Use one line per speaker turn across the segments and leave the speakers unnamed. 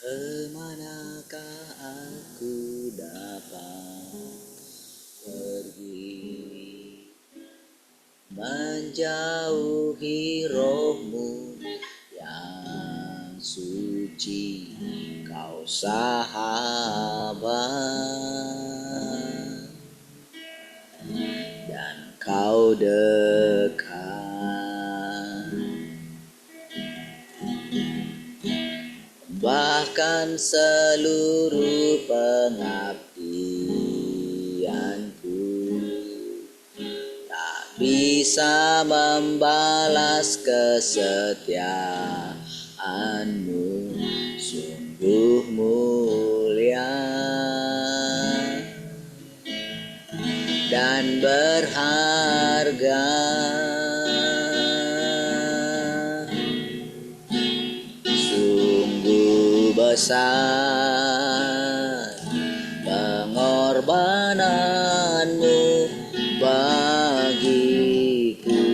Kemanakah aku dapat pergi, menjauhi rohmu yang suci, kau sahabat dan kau dekat. Bahkan seluruh pengabdianku tak bisa membalas kesetiaanmu, sungguh mulia dan berharga. Besar pengorbananmu bagiku,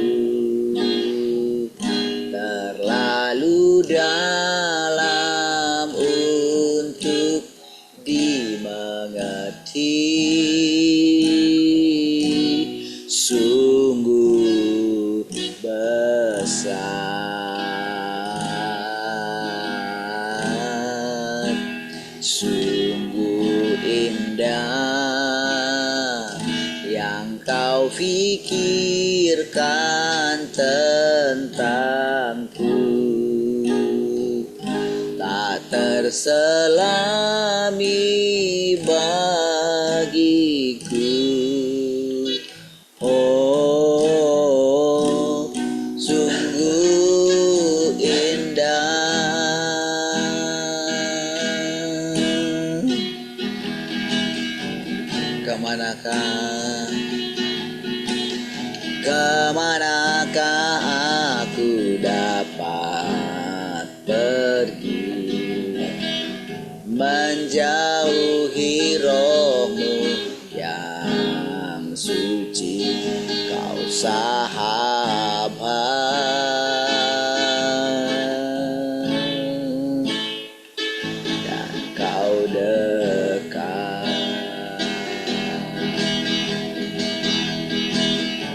terlalu dalam untuk dimengerti, sungguh besar. Sungguh indah yang kau pikirkan tentangku, tak terselami bagiku. Oh, sungguh indah. Kemanakah aku dapat pergi, menjauhi rohmu yang suci, kau sahabat dan kau dekat.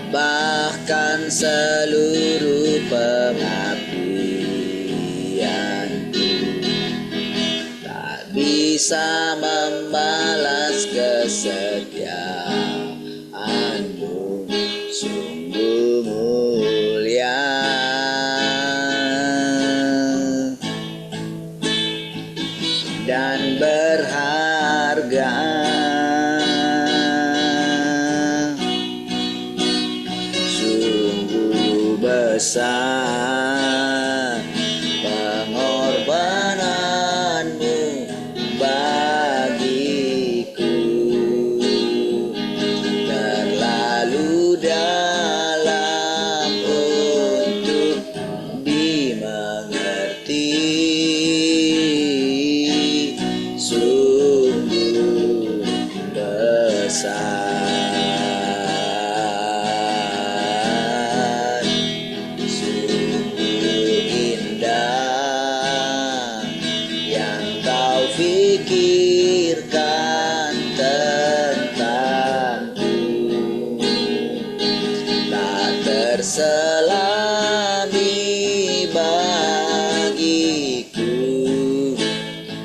Bahkan seluruh pengabdianku tak bisa membalas kesetiaanmu, sungguh mulia dan berharga. Besar pengorbananmu bagiku, terlalu dalam untuk dimengerti, sungguh besar. Pikirkan tentangku, tak terselami bagiku.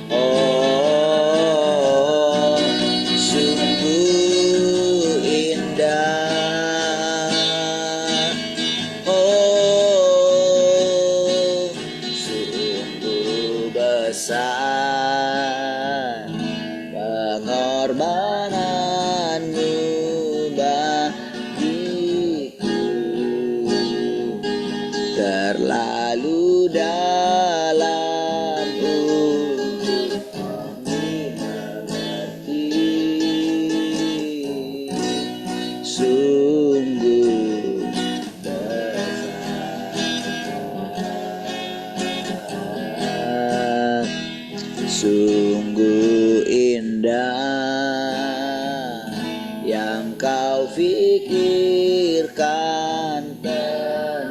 Oh, sungguh indah. Oh, sungguh besar pengorbananmu bagiku, terlalu dalam untuk dimengerti, sungguh besar. Sungguh indah yang kau pikirkan tentangku,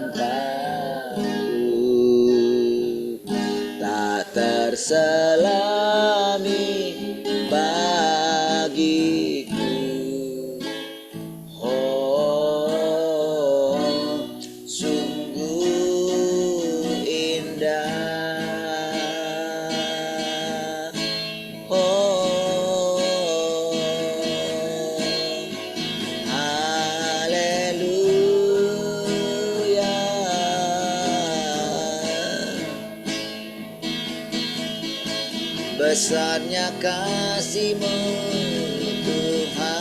besarnya kasih-Mu Tuhan,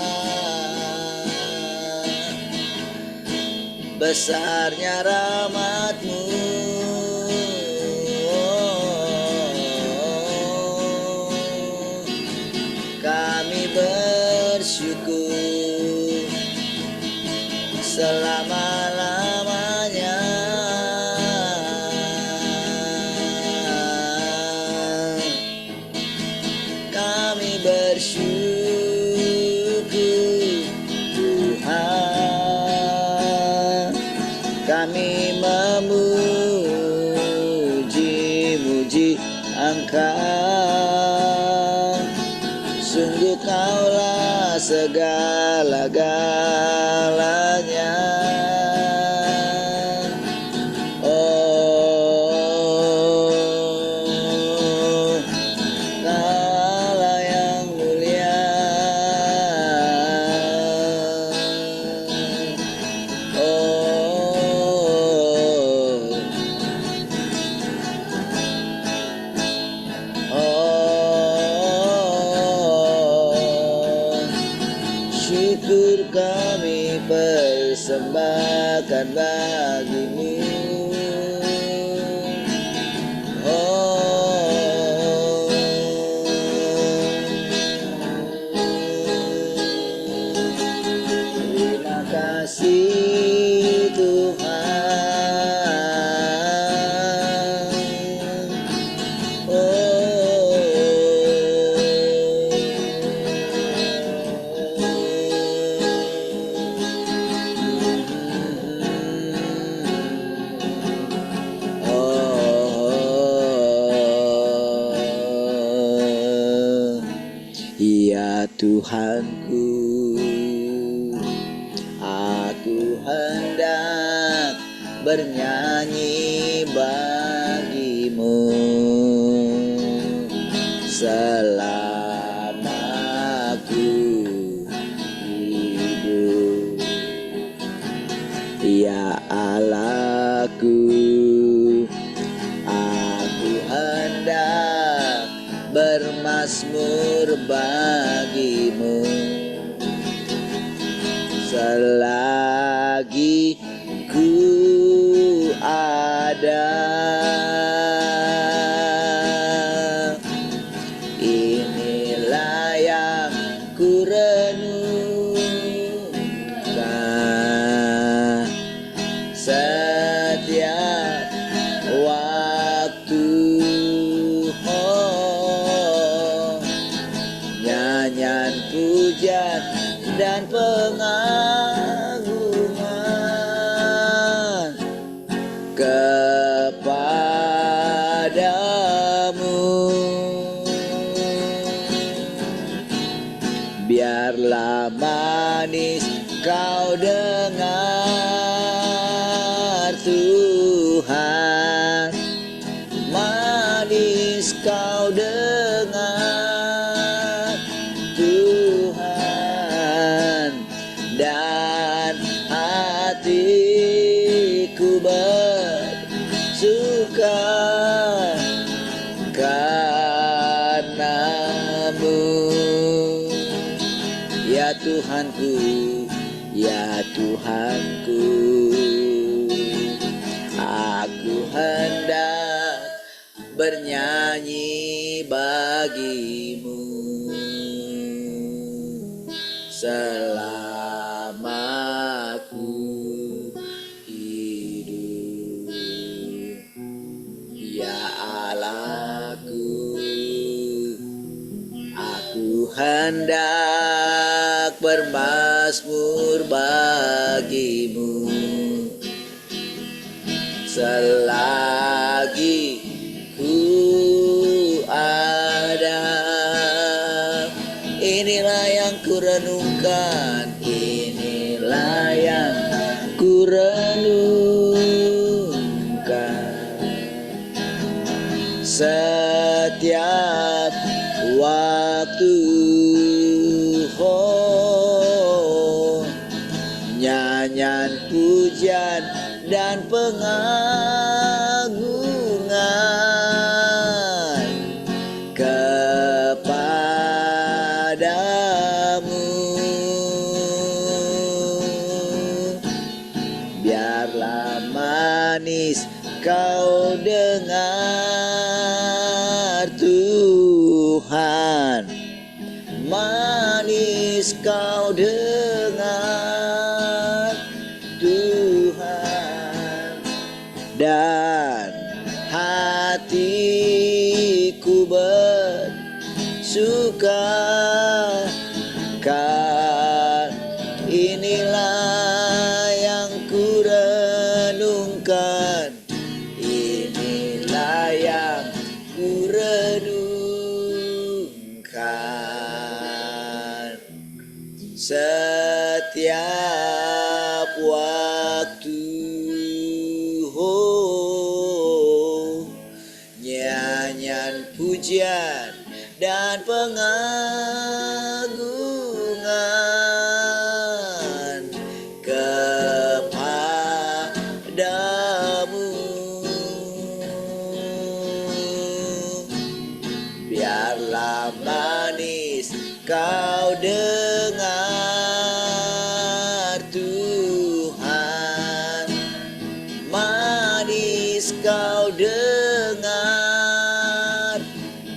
besarnya rahmat-Mu. Kami bersyukur selama-lamanya. Kami bersyukur Tuhan, kami memuji-muji Engkau. Sungguh Kaulah segala-galanya. Oh, Kaulah yang mulia. Syukur kami persembahkan bagi-Mu. Terima kasih Tuhan. Ya Tuhanku, aku hendak bernyanyi bagi-Mu selama aku hidup. Ya Allahku, aku hendak bermazmur bagi-Mu selagi ku ada. Inilah yang ku renungkan setiap waktu. Nyanyian pujian dan pengagungan kepadamu. Biarlah manis kau dengar Tuhan, manis kau dengar Tuhan, dan hatiku bersuka karena-Mu. Ya Tuhanku, ya Tuhanku, aku hendak bernyanyi bagi-Mu selama aku hidup. Ya Allahku, aku hendak bermazmur bagi-Mu selagi ku ada. Inilah yang ku renungkan, inilah yang ku renungkan setiap waktu. Oh, nyanyian pujian dan pengagungan biarlah manis kau dengar Tuhan, manis kau dengar Tuhan, dan hatiku bersuka, kan inilah yang ku renungkan, inilah yang ku renungkan setiap waktu. Oh, nyanyian pujian dan pengagungan kepadamu, biarlah manis kau dengar Tuhan, manis kau dengar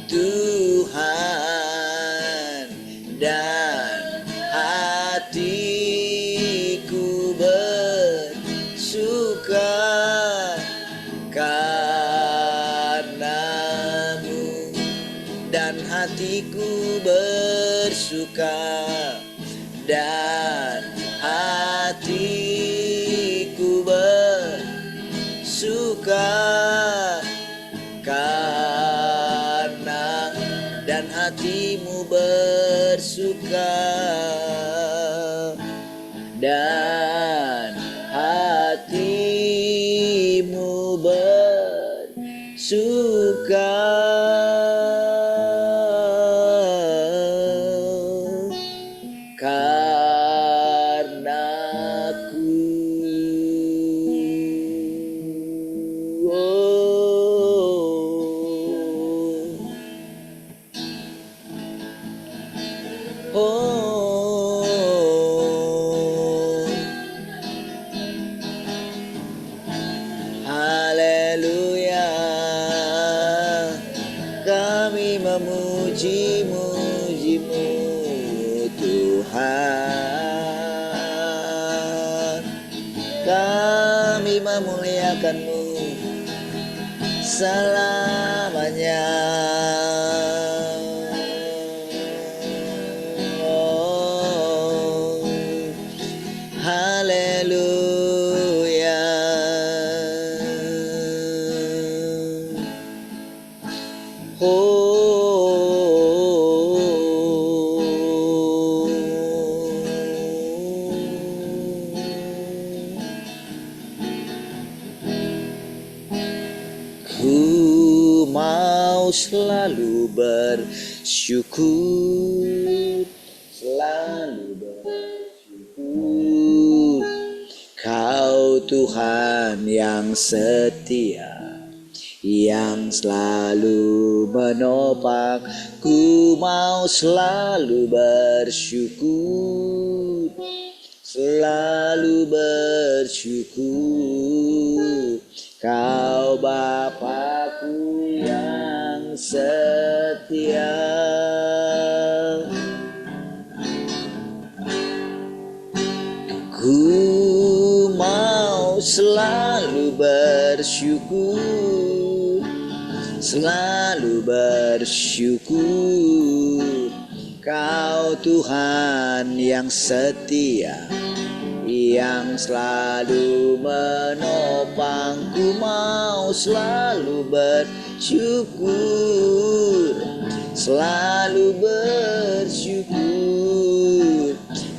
Tuhan, dan hatiku bersuka karenamu, dan hatiku bersuka, dan hatiku bersuka karena, dan hatimu bersuka, dan hatimu bersuka karenaku. Oh, haleluya, kami memuji-muji-Mu Tuhan, kami memuliakan-Mu selamanya. Oh, haleluya. Ku mau selalu bersyukur, selalu bersyukur. Kau Tuhan yang setia, yang selalu menopang. Ku mau selalu bersyukur, selalu bersyukur. Kau Bapa-Ku yang setia. Ku mau selalu bersyukur, selalu bersyukur. Kau Tuhan yang setia, yang selalu menopang. Ku mau selalu bersyukur, selalu bersyukur.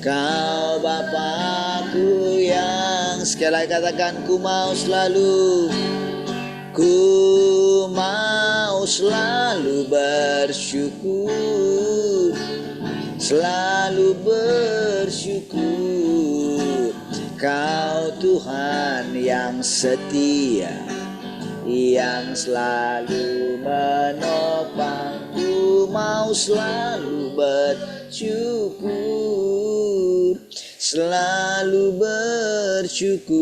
Kau Bapa-Ku yang, sekali lagi katakan, ku mau selalu, ku mau selalu bersyukur, selalu bersyukur. Kau Tuhan yang setia, yang selalu menopang. Ku mau selalu bersyukur, selalu bersyukur.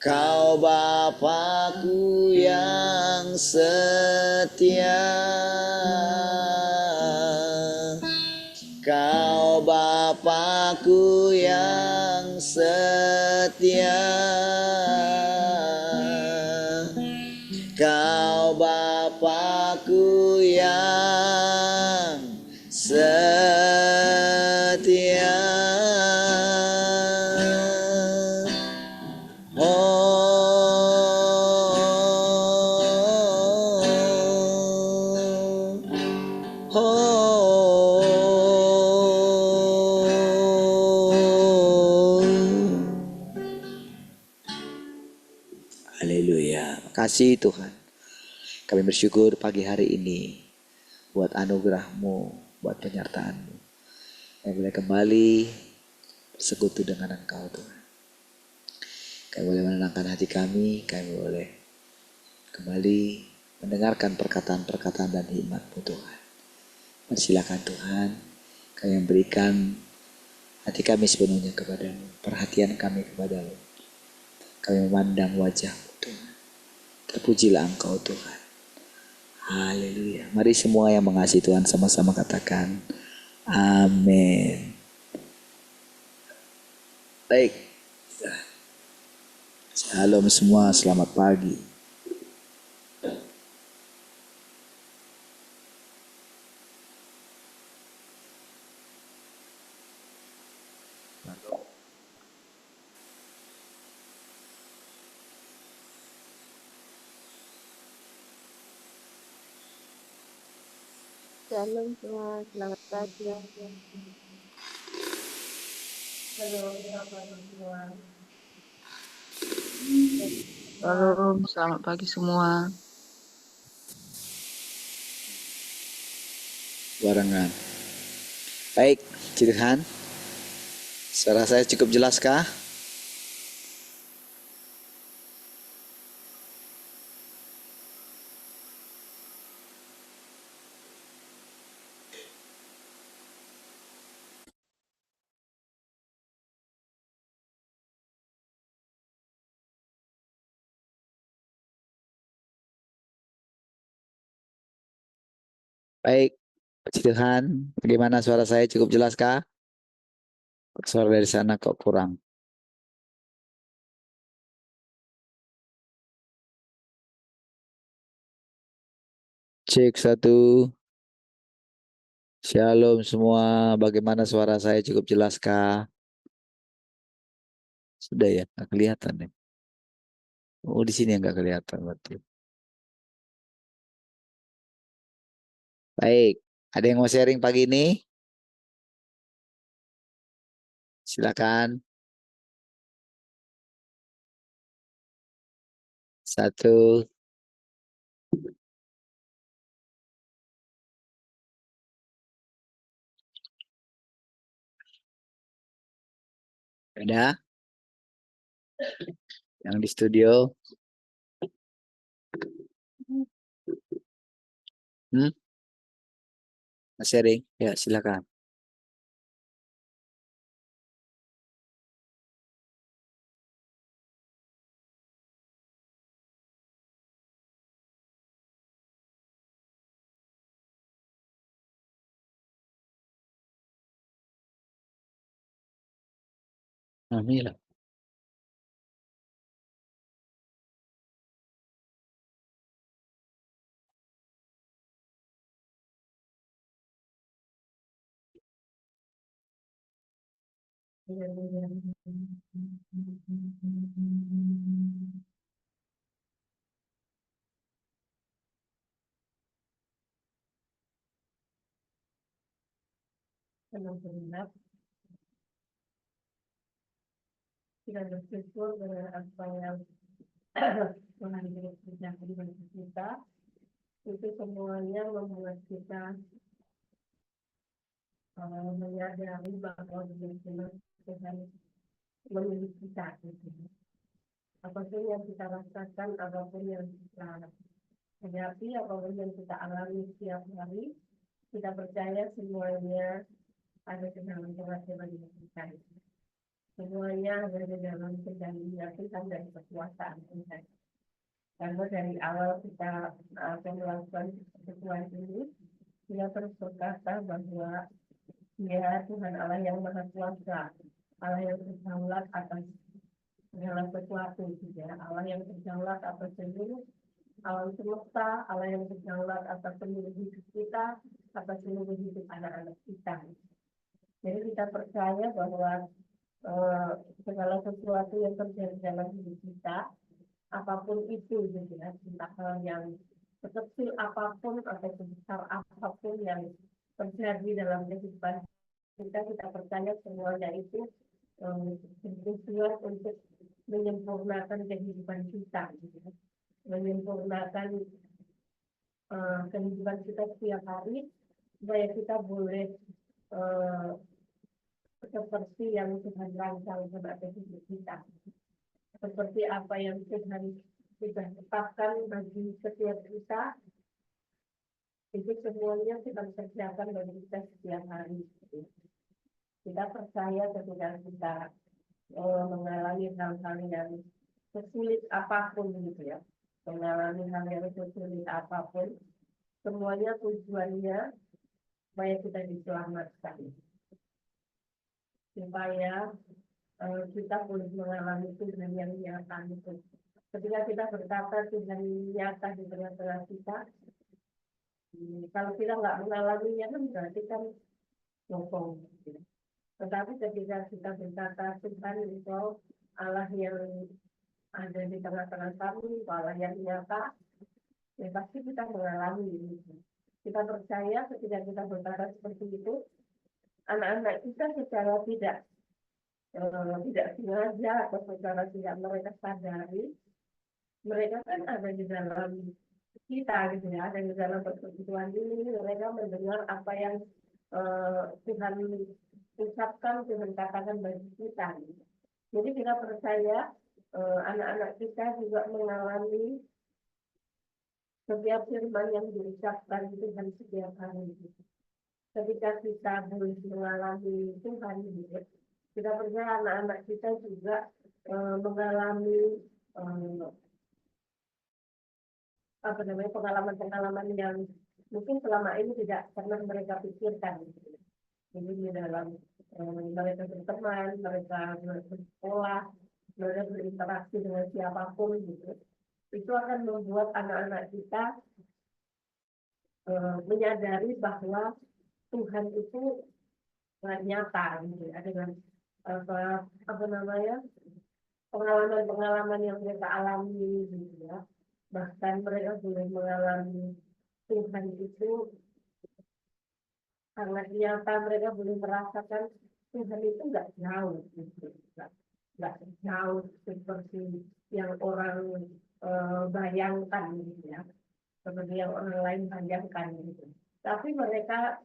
Kau Bapakku yang setia, Kau Bapakku yang setia, Kau Bapakku yang setia. Haleluya. Kasih Tuhan. Kami bersyukur pagi hari ini buat anugerah-Mu, buat penyertaan-Mu. Kami boleh kembali bersekutu dengan Engkau Tuhan. Kami boleh menenangkan hati kami boleh kembali mendengarkan perkataan-perkataan dan hikmat-Mu Tuhan. Persilakan Tuhan, Kami memberikan hati kami sepenuhnya kepada-Mu, perhatian kami kepada-Mu. Kami memandang wajah-Mu Tuhan. Terpujilah Engkau Tuhan. Haleluya. Mari semua yang mengasihi Tuhan sama-sama katakan amin. Baik. Shalom semua, selamat pagi.
Shalom semua, selamat pagi. Halo, selamat semua.
Shalom, selamat pagi semua.
Barengan. Baik, Tuhan. Suara saya cukup jelas kah? Baik, Puji Tuhan. Bagaimana suara saya cukup jelas kah? Suara dari sana kok kurang. Cek 1. Shalom semua. Bagaimana suara saya cukup jelas kah? Sudah ya, nggak kelihatan ya. Oh, di sini nggak kelihatan berarti. Baik, ada yang mau sharing pagi ini? Silakan. 1. Ada yang di studio? Mau sharing? Ya, silakan. Alhamdulillah.
Alhamdulillah, kita bersyukur dengan apa yang Tuhan berikan kepada kita. Itu semuanya membuat kita menyadari bahwa Tuhan memiliki kita. Apapun yang kita rasakan, apapun yang kita hadapi, apapun yang kita alami setiap hari, kita percaya semuanya ada di dalam coba-coba kita. Semuanya ada di dalam kendalinya Tuhan dan kekuasaan Tuhan. Karena dari awal kita akan melakukan pertemuan ini, kita terus berkata bahwa Dia Tuhan Allah yang Maha Kuasa, Allah yang berdaulat atas segala sesuatu, ya. Allah yang berdaulat atas seluruh alam semesta, Allah yang berdaulat atas seluruh hidup kita, atas seluruh hidup anak-anak kita. Jadi kita percaya bahwa segala sesuatu yang terjadi dalam hidup kita, apapun itu, gitu ya, entah hal yang sekecil apapun atau sebesar apapun yang terjadi dalam kehidupan kita percaya semuanya itu bertujuan untuk menyempurnakan kehidupan kita, gitu ya. Menyempurnakan kehidupan kita setiap hari, supaya kita boleh seperti yang Tuhan rancang pada hidup kita. Seperti apa yang Tuhan sudah tetapkan bagi setiap kita, itu semuanya kita kerjakan bagi kita setiap hari. Kita percaya ketika kita mengalami hal-hal yang sesulit apapun, gitu ya, mengalami hal yang sesulit apapun, semuanya tujuannya supaya kita diselamatkan, supaya kita boleh mengalami Tuhan yang nyata itu. Ketika kita berkata Tuhan nyata di tengah-tengah kita, kalau kita nggak mengalaminya kan berarti kan bohong. Tetapi ketika kita berkata Tuhan itu Allah yang ada di tengah-tengah kami, Allah yang nyata, ya pasti kita mengalami ini. Kita percaya ketika kita berkata seperti itu, anak-anak kita secara tidak sengaja atau secara tidak mereka sadari, mereka kan ada di dalam kita, gitu ya, ada di dalam persekutuan ini, mereka mendengar apa yang Tuhan ucapkan, Tuhan katakan bagi kita. Gitu. Jadi kita percaya anak-anak kita juga mengalami setiap firman yang diucapkan Tuhan setiap hari. Gitu. Ketika kita boleh mengalami Tuhan, gitu, kita percaya anak-anak kita juga mengalami pengalaman-pengalaman yang mungkin selama ini tidak pernah mereka pikirkan. Jadi di dalam mereka berteman, mereka bersekolah, mereka berinteraksi dengan siapapun, gitu. Itu akan membuat anak-anak kita menyadari bahwa Tuhan itu nyata, gitu. Dengan pengalaman-pengalaman yang mereka alami, gitu ya. Bahkan mereka boleh mengalami Tuhan itu sangat nyata, mereka boleh merasakan Tuhan itu nggak jauh, gitu. Nggak jauh seperti yang orang bayangkan, gitu ya, seperti yang orang lain bayangkan, gitu. Tapi mereka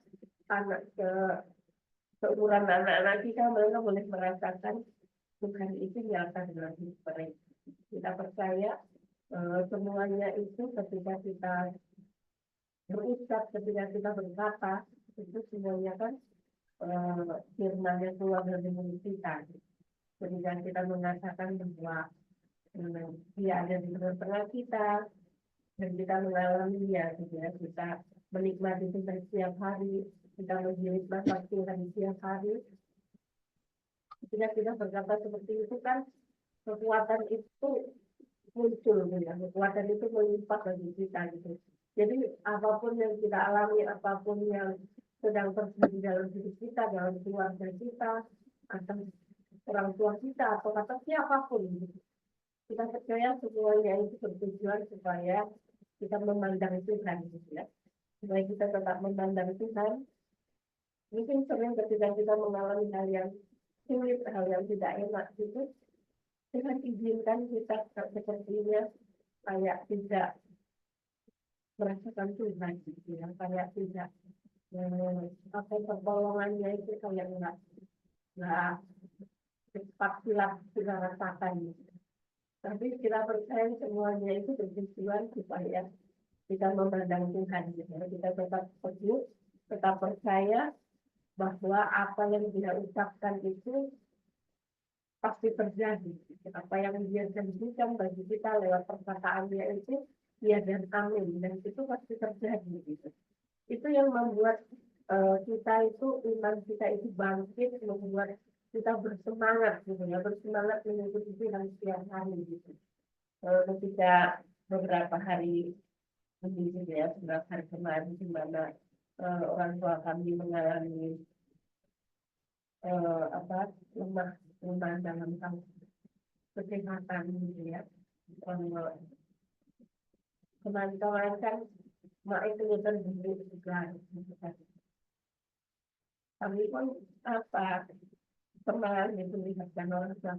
seumuran anak-anak kita, mereka boleh merasakan Tuhan itu nyata dalam hidup mereka. Kita percaya semuanya itu ketika kita berucap, ketika kita berkata, itu semuanya kan firman-Nya keluar dari mulut kita. Ketika kita mengatakan bahwa Dia ada di tengah-tengah kita dan kita mengalaminya, gitu ya, kita menikmati Tuhan setiap hari, kita menjadi nafas Tuhan setiap hari. Ketika kita berkata seperti itu kan kekuatan itu muncul, ya. Kekuatan itu melimpah bagi kita, gitu. Jadi apapun yang kita alami, apapun yang sedang terjadi dalam hidup kita, dalam keluarga kita, atau orang tua kita, atau kata siapapun, gitu. Kita percaya semuanya itu bertujuan supaya kita memandang Tuhan, gitu ya. Supaya kita tetap memandang Tuhan. Mungkin sering ketika kita mengalami hal yang sulit, hal yang tidak enak, gitu, Tuhan izinkan kita sepertinya kayak tidak merasakan Tuhan, gitu ya, kayak tidak pertolongannya itu kayak nggak cepat kita rasakan, gitu. Tapi kita percaya semuanya itu bertujuan supaya kita memandang Tuhan, gitu. Kita tetap teguh, tetap percaya bahwa apa yang dia ucapkan itu pasti terjadi. Apa yang dia janjikan bagi kita lewat perkataan dia itu, ya dan amin, dan itu pasti terjadi gitu. Itu yang membuat kita itu, iman kita itu bangkit, membuat kita bersemangat gitu ya, bersemangat mengikuti Tuhan setiap hari gitu. Ketika beberapa hari begitu ya, beberapa hari kemarin di mana orang tua kami mengalami lemah dalam hal kesehatan gitu ya. Kemarin kan mak itu terburu juga gitu kan. Kami pun pernah gitu melihatkan orang tua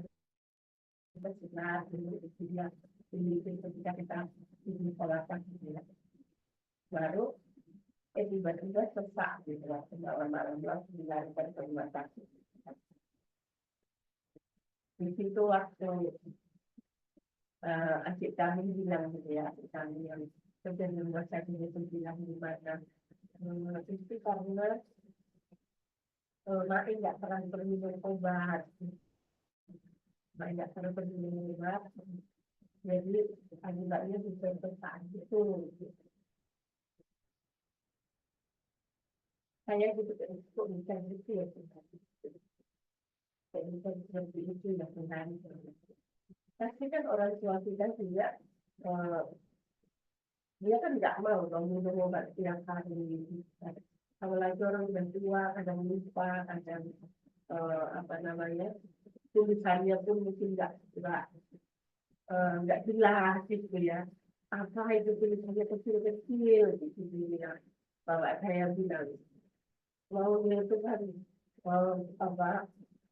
kita sudah dia ketika kita di sekolah gitu ya. Baru tiba-tiba sesak gitu lah, malam-malam dilarikan ke rumah sakit. Di situ waktu adik kami bilang gitu ya, adik kami yang kerja di rumah sakit itu bilang gimana, itu karena Mak nggak pernah minum obat, Mak nggak pernah minum obat, jadi akibatnya bisa sesak gitu. Saya gitu kok bisa gitu ya, saya bisa seperti itu ya Tuhan. Pasti kan orang tua kita juga dia kan nggak mau dong minum obat tiap hari. Apalagi orang udah tua, kadang lupa, kadang tulisannya pun mungkin nggak jelas gitu ya. Apa itu tulisannya kecil-kecil gitu ya. Bapak saya bilang, mau itu kan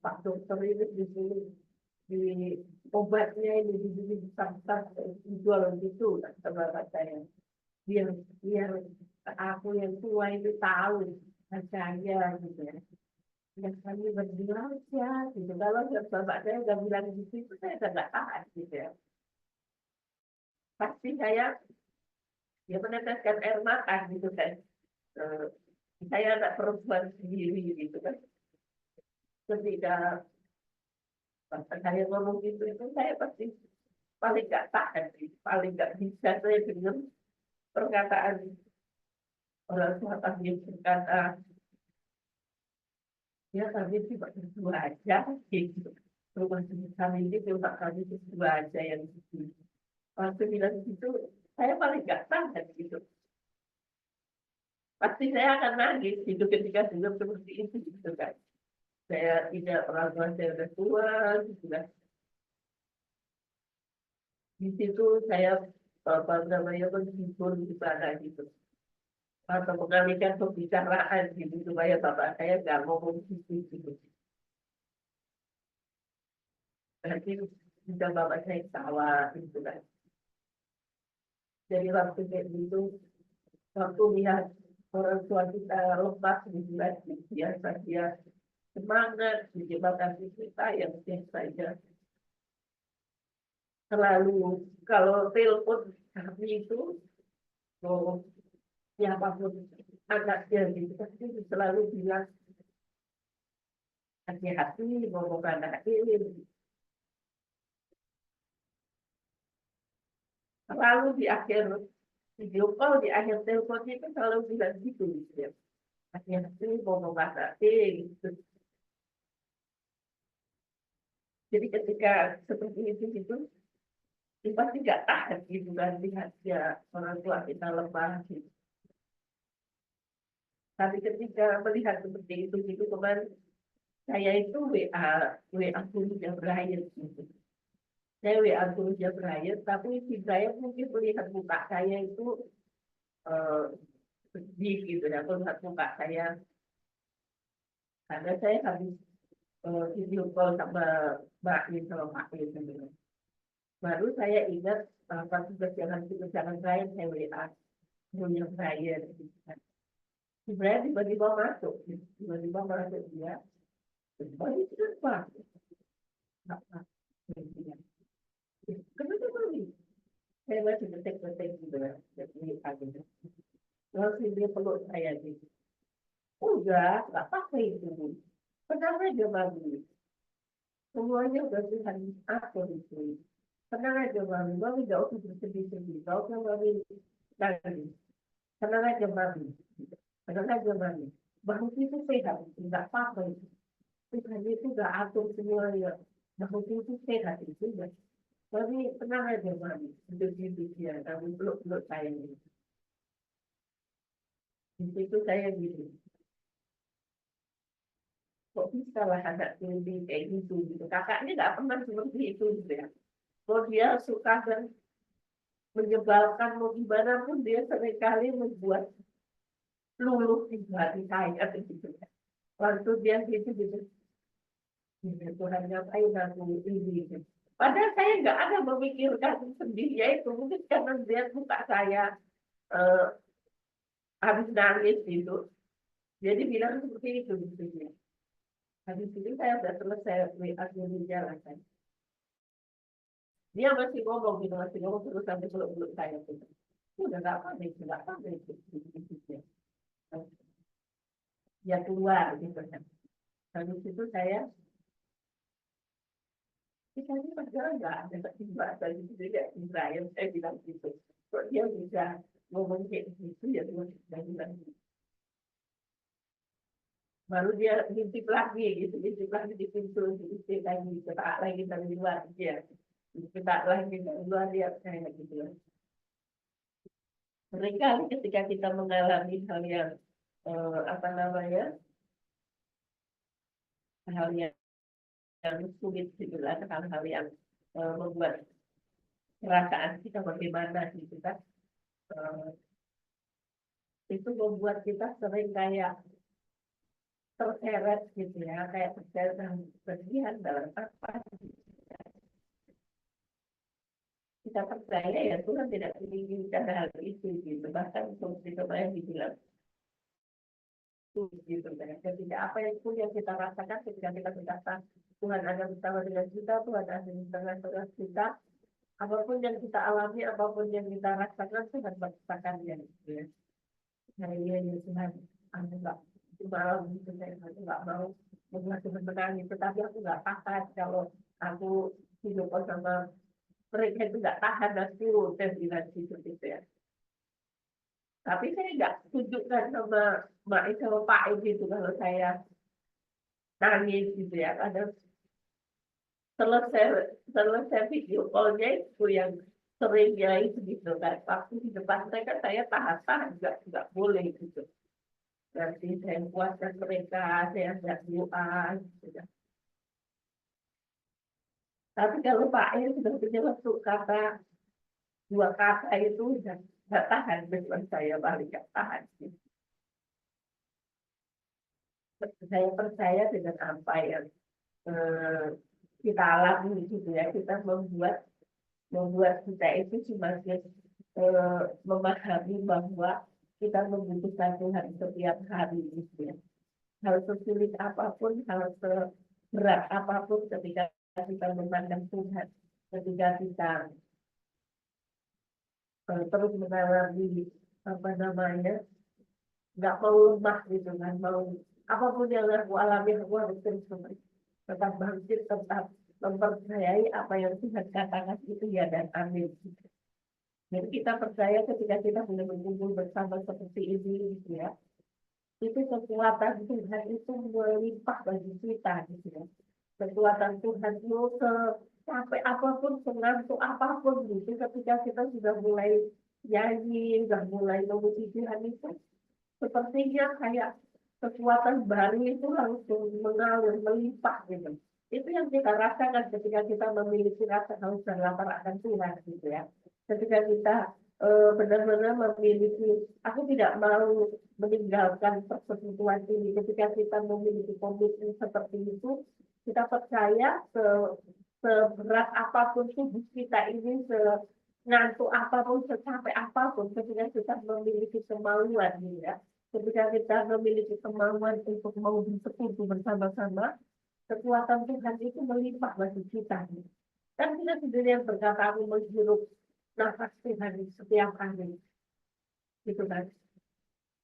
Pak dokter itu di sini di obatnya ini di besar-besar dijual gitu kata bapak saya. Biar aku yang tua itu tahu saya gitu ya. Dan kami berbilang ya gitu. Kalau bapak saya nggak bilang gitu, saya nggak tahan gitu ya. Pasti saya ya meneteskan air mata gitu kan. Saya nggak perempuan sendiri gitu kan. Ketika bapak saya ngomong gitu itu saya pasti paling nggak tahan, paling nggak bisa saya dengar perkataan orang tua kami berkata, ya kami cuma berdua aja gitu. Rumah kami ini cuma kami berdua aja yang gitu. Waktu bilang gitu, saya paling nggak tahan gitu. Pasti saya akan nangis gitu ketika dengar seperti itu gitu kan. Saya tidak, orang tua saya udah tua gitu kan. Di situ saya menghibur di sana gitu. Atau mengalihkan pembicaraan gitu supaya bapak saya nggak ngomong gitu. Berarti bisa bapak saya ketawa gitu kan. Jadi waktu kayak gitu, waktu lihat orang tua kita lepas gitu kan, biasa dia semangat menyebabkan kita yang biasa saja. Selalu kalau telepon kami itu, oh, siapapun anaknya gitu, pasti selalu bilang hati-hati ngomong anak ini. Selalu di akhir video call, di akhir teleponnya itu selalu bilang gitu. Ya. Hati-hati ngomong anak ini. Gitu. Jadi ketika seperti itu gitu, pasti nggak tahan gitu kan lihat ya orang tua kita lemah gitu. Tapi ketika melihat seperti itu gitu kemarin saya itu WA Gurunya Brian gitu. Saya WA Gurunya Brian, tapi si Brian mungkin melihat muka saya itu eh, sedih gitu ya, melihat muka saya karena saya habis video call sama Mbak Lin sama Pak Lin gitu. Baru saya ingat pas kejangan Brian saya WA Gurunya Brian gitu kan. Si Brian tiba-tiba masuk, tiba-tiba masuk dia. Bagi kenapa? Kenapa bagi? Saya masih detek-detek gitu ya. Jadi akhirnya. Lalu dia peluk saya gitu. Udah, nggak pakai itu. Tenang aja, Mami. Semuanya udah Tuhan atur itu. Tenang aja, Mami. Mami nggak usah bersedih-sedih. Nggak usah Mami nangis. Tenang aja, Mami. Tenang aja, Mami. Bahu itu sehat, nggak apa-apa itu. Tuhan itu nggak atur semuanya. Bahu itu sehat itu ya. Mami tenang aja, Mami. Untuk dia, kami peluk-peluk saya. Di situ saya gitu. Kok bisa lah anak ini kayak gitu. Kakaknya nggak pernah seperti itu gitu ya. Kalau dia suka dan menyebalkan mau gimana pun dia seringkali membuat luluh di hati saya begitu. Waktu dia gitu, Tuhan ngapain aku ini gitu. Padahal saya nggak ada memikirkan sedihnya itu, mungkin karena dia muka saya eh, habis nangis gitu. Jadi bilang seperti itu gitu ya. Habis itu saya udah selesai akhirnya jalan kan. Dia masih ngomong gitu, masih ngomong terus sampai peluk-peluk saya gitu. Udah nggak apa gitu. Ya keluar gitu kan. Habis itu kita ini padahal nggak ada bahasa gitu juga Israel, saya bilang gitu. Kok dia bisa ngomong kayak gitu ya Tuhan, saya bilang gitu. Baru dia ngintip lagi gitu, ngintip lagi di pintu, ngintip lagi, kita lagi dari luar dia. Kita lagi dari luar dia kayak gitu. Seringkali ketika kita mengalami hal yang apa namanya, hal yang sulit gitu lah, hal-hal yang membuat perasaan kita bagaimana gitu kan. Eh, itu membuat kita sering kayak terseret gitu ya, kayak terseret dan berlebihan dalam apa. Kita percaya ya Tuhan tidak menginginkan hal itu gitu. Bahkan seperti kemarin dibilang gitu kan. Ketika apa yang pun yang kita rasakan ketika kita berkata Tuhan ada bersama dengan kita, Tuhan ada di tengah-tengah kita, apapun yang kita alami, apapun yang kita rasakan, Tuhan merasakan ya. Gitu ya. Nah, iya ya Tuhan, aku nggak malam gitu, saya nggak mau membuat Tuhan menangis, tetapi aku nggak tahan kalau aku hidup sama mereka itu nggak tahan aku, saya bilang gitu ya. Tapi saya nggak tunjukkan sama Mak sama Pak gitu kalau saya nangis gitu ya. Kadang selesai selesai video callnya itu yang seringnya itu gitu kan. Waktu di depan mereka saya tahan-tahan nggak boleh gitu. Nanti saya puaskan mereka, saya ajak doa gitu ya. Tapi kalau Pak ini sudah menyeletuk kata dua kata itu udah nggak tahan, betul saya balik nggak tahan. Gitu. Saya percaya dengan apa yang eh, kita alami gitu ya, kita membuat kita itu semakin memahami bahwa kita membutuhkan Tuhan setiap hari gitu ya. Hal sesulit apapun, hal seberat apapun ketika kita memandang Tuhan, ketika kita terus mengalami apa namanya, nggak mau lemah gitu kan, mau apapun yang aku alami aku harus terus tetap bangkit, tetap mempercayai apa yang Tuhan katakan itu ya dan amin. Jadi kita percaya ketika kita boleh berkumpul bersama seperti ini gitu ya, itu kekuatan Tuhan itu melimpah bagi kita gitu ya. Kekuatan Tuhan itu sampai apapun, senantu apapun gitu, ketika kita sudah mulai nyanyi, sudah mulai memuji Tuhan itu, sepertinya kayak kekuatan baru itu langsung mengalir, melimpah gitu. Itu yang kita rasakan ketika kita memiliki rasa haus dan lapar akan Tuhan gitu ya. Ketika kita benar-benar memiliki, aku tidak mau meninggalkan persekutuan ini. Ketika kita memiliki komitmen seperti itu, kita percaya seberat apapun tubuh kita ini, ngantuk apapun, secapek apapun, ketika kita memiliki kemauan, ya. Ketika kita memiliki kemauan untuk mau bersekutu bersama-sama, kekuatan Tuhan itu melimpah bagi kita. Kan kita sendiri yang berkata, aku menghirup nafas Tuhan setiap hari, gitu kan.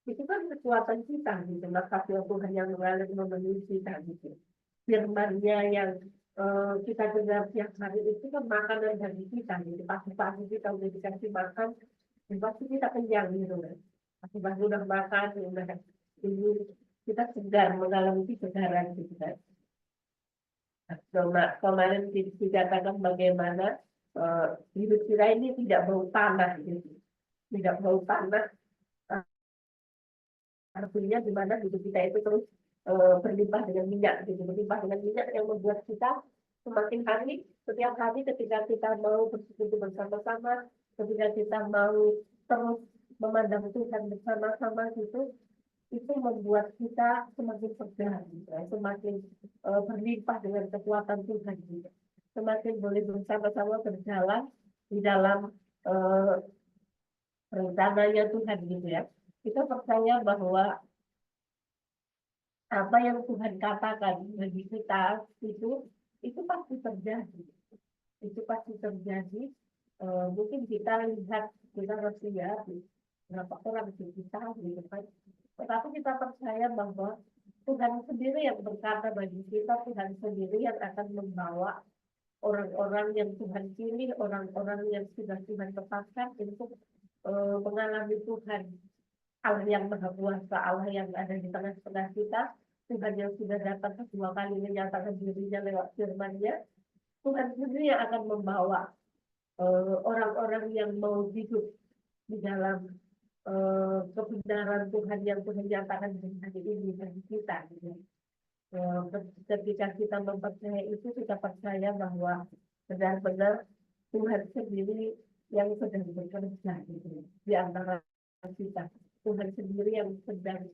Itu kan kekuatan kita gitu, maka Tuhan yang mengalir memenuhi kita gitu. Firman-Nya yang kita dengar tiap hari itu kan makanan bagi kita gitu. Pagi-pagi kita udah dikasih makan, dan pasti kita kenyang gitu kan. Pagi-pagi udah makan, udah ini kita segar mengalami kesegaran gitu kan. Kemarin dikatakan bagaimana hidup kita ini tidak bau tanah gitu. Tidak bau tanah, artinya di mana hidup kita itu terus berlimpah dengan minyak gitu, berlimpah dengan minyak yang membuat kita semakin hari, setiap hari ketika kita mau bersekutu bersama-sama, ketika kita mau terus memandang Tuhan bersama-sama gitu, itu membuat kita semakin segar, gitu, semakin berlimpah dengan kekuatan Tuhan gitu. Semakin boleh bersama-sama berjalan di dalam rencananya Tuhan gitu ya. Kita percaya bahwa apa yang Tuhan katakan bagi kita itu pasti terjadi. Itu pasti terjadi. Mungkin kita lihat, kita harus lihat berapa orang kita gitu kan. Tetapi kita percaya bahwa Tuhan sendiri yang berkata bagi kita, Tuhan sendiri yang akan membawa orang-orang yang Tuhan pilih, orang-orang yang sudah Tuhan tetapkan untuk mengalami Tuhan, Allah yang Maha Kuasa, Allah yang ada di tengah-tengah kita, Tuhan yang sudah datang kedua kali menyatakan dirinya lewat firman-Nya. Tuhan sendiri yang akan membawa orang-orang yang mau hidup di dalam kebenaran Tuhan yang Tuhan nyatakan hari ini bagi kita. Gitu. Ketika kita mempercayai itu, kita percaya bahwa benar-benar Tuhan sendiri yang sedang bekerja gitu, di antara kita. Tuhan sendiri yang sedang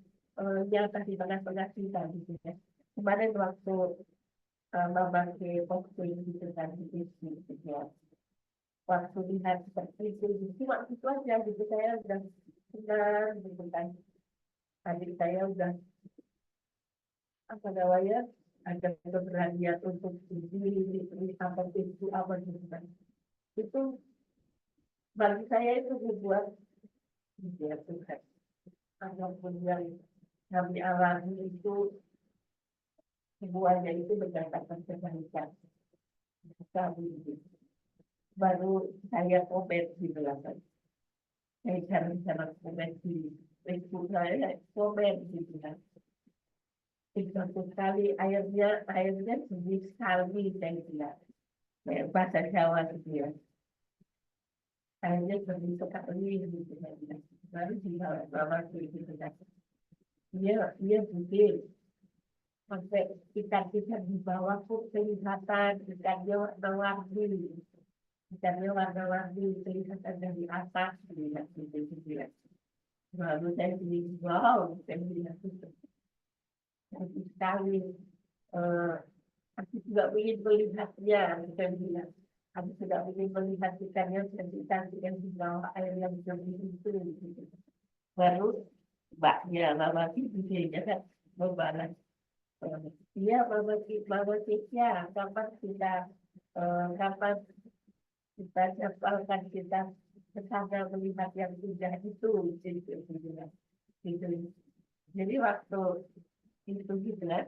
nyata di tengah-tengah kita gitu ya. Kemarin waktu Mama ke posting gitu kan di TV gitu ya. Waktu lihat seperti itu, cuma itu aja gitu, saya udah senang gitu kan. Adik saya udah apa namanya, ada keberanian untuk ini apa itu apa gitu kan. Itu bagi saya itu membuat ya Tuhan, apapun yang kami alami itu semuanya itu berdasarkan kebaikan kami. Baru saya komen di belakang, saya jarang komen di Facebook, saya komen di belakang. Satu kali airnya sedikit sekali, saya bilang bahasa Jawa gitu ya, airnya sedikit sekali gitu saya bilang. Baru di bawah itu dia putih sampai ikan di bawah pun kelihatan ikannya warna-warni kelihatan dari atas, lihat gitu. Lalu saya bilang wow, saya bilang cantik sekali. Aku juga ingin melihatnya, saya bilang. Aku sudah ingin melihat ikannya cantik-cantik yang di bawah air yang jernih itu. Gitu. Baru mbaknya, mama ibunya kan membalas. Iya, mama Cisya, kapan kita jadwalkan kita kesana melihat yang indah itu, gitu. Jadi waktu itu gitu kan,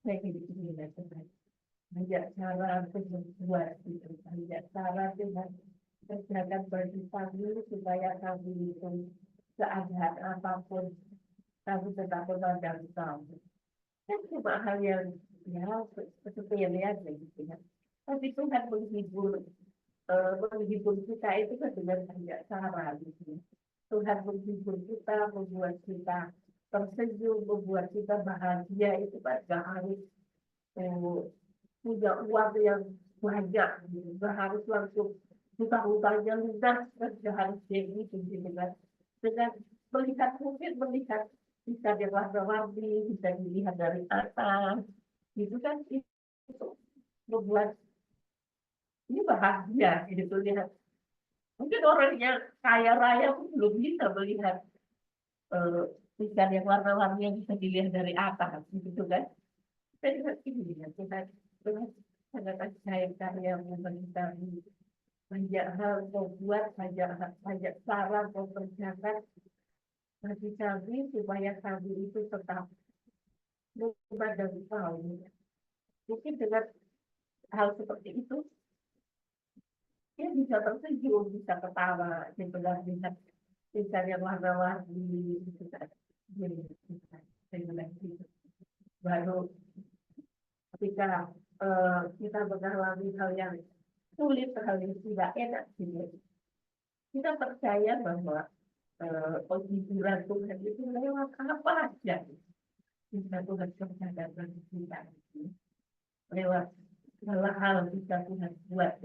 saya gitu kan, banyak cara untuk membuat gitu, banyak cara dengan kerjakan bagi kami supaya kami itu keadaan apapun kami tetap memandang kamu. Kan cuma hal yang ya seperti yang lihat gitu ya. Tapi Tuhan menghibur kita itu kan dengan banyak cara gitu. Tuhan menghibur kita, membuat kita tersenyum, membuat kita bahagia, itu kan gak harus punya uang yang banyak gitu. Gak harus langsung hutang-hutangnya lunas, kan gak harus kayak gitu dengan melihat bisa yang warna-warni, bisa dilihat dari atas, gitu kan, itu membuat ini bahagia gitu lihat. Mungkin orang yang kaya raya pun belum bisa melihat ikan yang warna-warni yang bisa dilihat dari atas, gitu kan. Saya juga ini ya, kita sangat percaya karya pemerintah banyak hal membuat banyak cara mempersiapkan bagi kami supaya kami itu tetap berubah dan tahu. Mungkin dengan hal seperti itu, dia bisa tersenyum, bisa ketawa, gitu kan, bisa yang warna-warni, gitu kan. Jadi, saya bilang gitu. Baru ketika kita mengalami hal yang sulit, hal yang tidak enak, gitu, kita percaya bahwa penghiburan Tuhan itu lewat apa aja. Bisa Tuhan kerjakan bagi kita. Lewat segala hal bisa Tuhan buat.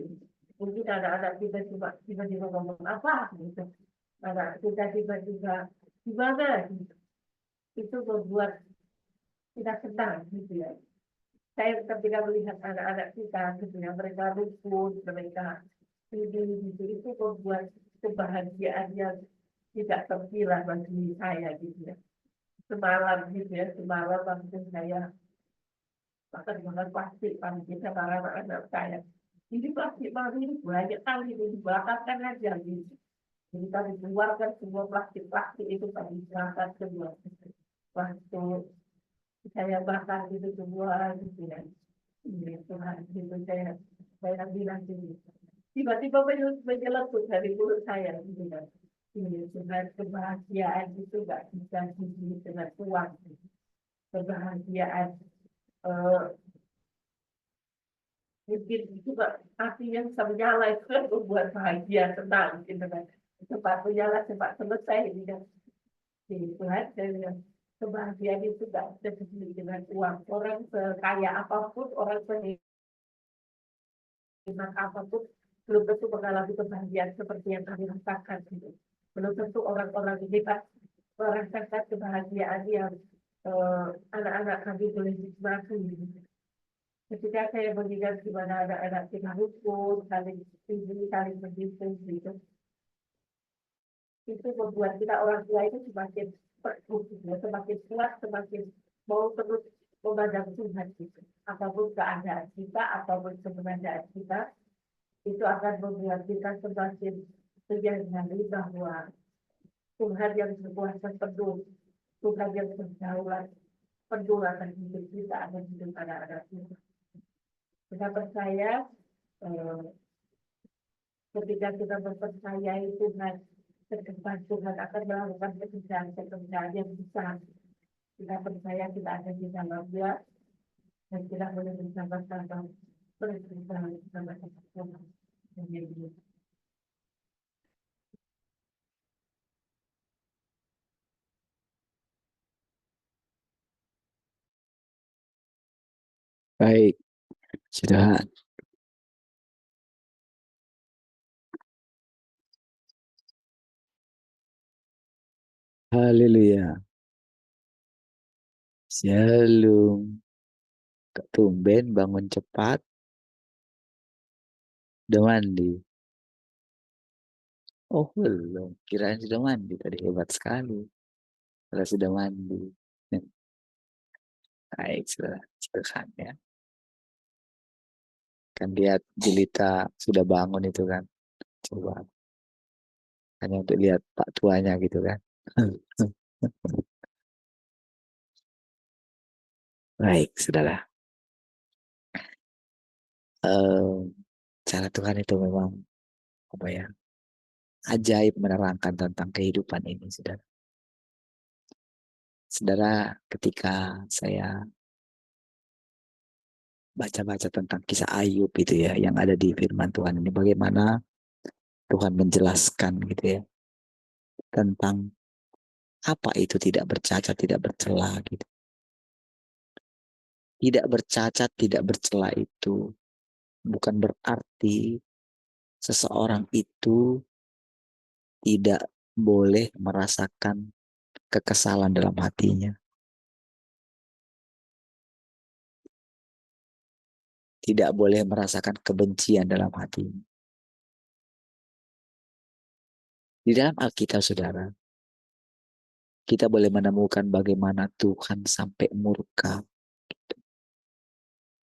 Mungkin anak-anak kita tiba-tiba ngomong apa gitu. Anak kita tiba-tiba gimana gitu. Itu membuat kita senang gitu ya. Saya ketika melihat anak-anak kita gitu ya, mereka rukun, mereka ini gitu, itu membuat kebahagiaan yang tidak terkira bagi saya gitu ya. Semalam gitu ya, semalam waktu saya makan dengan plastik pagi sama anak-anak saya. Ini plastik pagi ini banyak kali itu dibakarkan aja gitu. Jadi kami keluarkan semua plastik-plastik itu kami bakar semua. Waktu saya bakar itu semua gitu ya. Ini Tuhan gitu saya bilang gini. Tiba-tiba menyeletuk dari mulut saya gitu kan. Ini Tuhan kebahagiaan itu gak bisa dibeli dengan uang. Kebahagiaan eh, mungkin itu artinya menyala itu kan membuat bahagia, senang gitu kan. Cepat menyala, cepat selesai gitu kan. Tuhan, saya bilang, kebahagiaan itu tidak bisa dibeli dengan uang. Orang sekaya apapun, orang sehebat apapun, belum tentu mengalami kebahagiaan seperti yang kami rasakan. Gitu. Belum tentu orang-orang hebat merasakan kebahagiaan yang anak-anak kami boleh nikmati. Gitu. Ketika saya mengingat gimana anak-anak kita hukum, saling tinggi, saling mendukung, gitu. Itu membuat kita orang tua itu semakin semakin kuat, semakin mau terus memandang Tuhan gitu. Apapun keadaan kita, apapun keberadaan kita, itu akan membuat kita semakin menyadari bahwa Tuhan yang berkuasa penuh, Tuhan yang berdaulat penuh akan hidup kita, akan hidup anak-anak kita. Kita percaya eh, ketika kita mempercayai Tuhan, ke Tuhan akan melakukan pekerjaan-pekerjaan yang besar. Kita percaya kita akan di dalam Dia dan kita boleh bersama-sama bersama-sama.
Baik, sudah. Haleluya. Shalom. Kak tumben bangun cepat. Udah mandi. Oh belum. Kirain sudah mandi. Tadi hebat sekali. Kalau sudah mandi. Baik, sudah. Silahkan ya. Kan lihat Jelita sudah bangun itu kan. Coba. Hanya untuk lihat Pak tuanya gitu kan. Baik, sudahlah. Cara Tuhan itu memang apa ya, ajaib menerangkan tentang kehidupan ini, saudara. Saudara, ketika saya baca-baca tentang kisah Ayub itu ya, yang ada di firman Tuhan ini, bagaimana Tuhan menjelaskan gitu ya, tentang apa itu tidak bercacat, tidak bercela gitu. Tidak bercacat, tidak bercela itu bukan berarti seseorang itu tidak boleh merasakan kekesalan dalam hatinya. Tidak boleh merasakan kebencian dalam hatinya. Di dalam Alkitab, saudara, kita boleh menemukan bagaimana Tuhan sampai murka.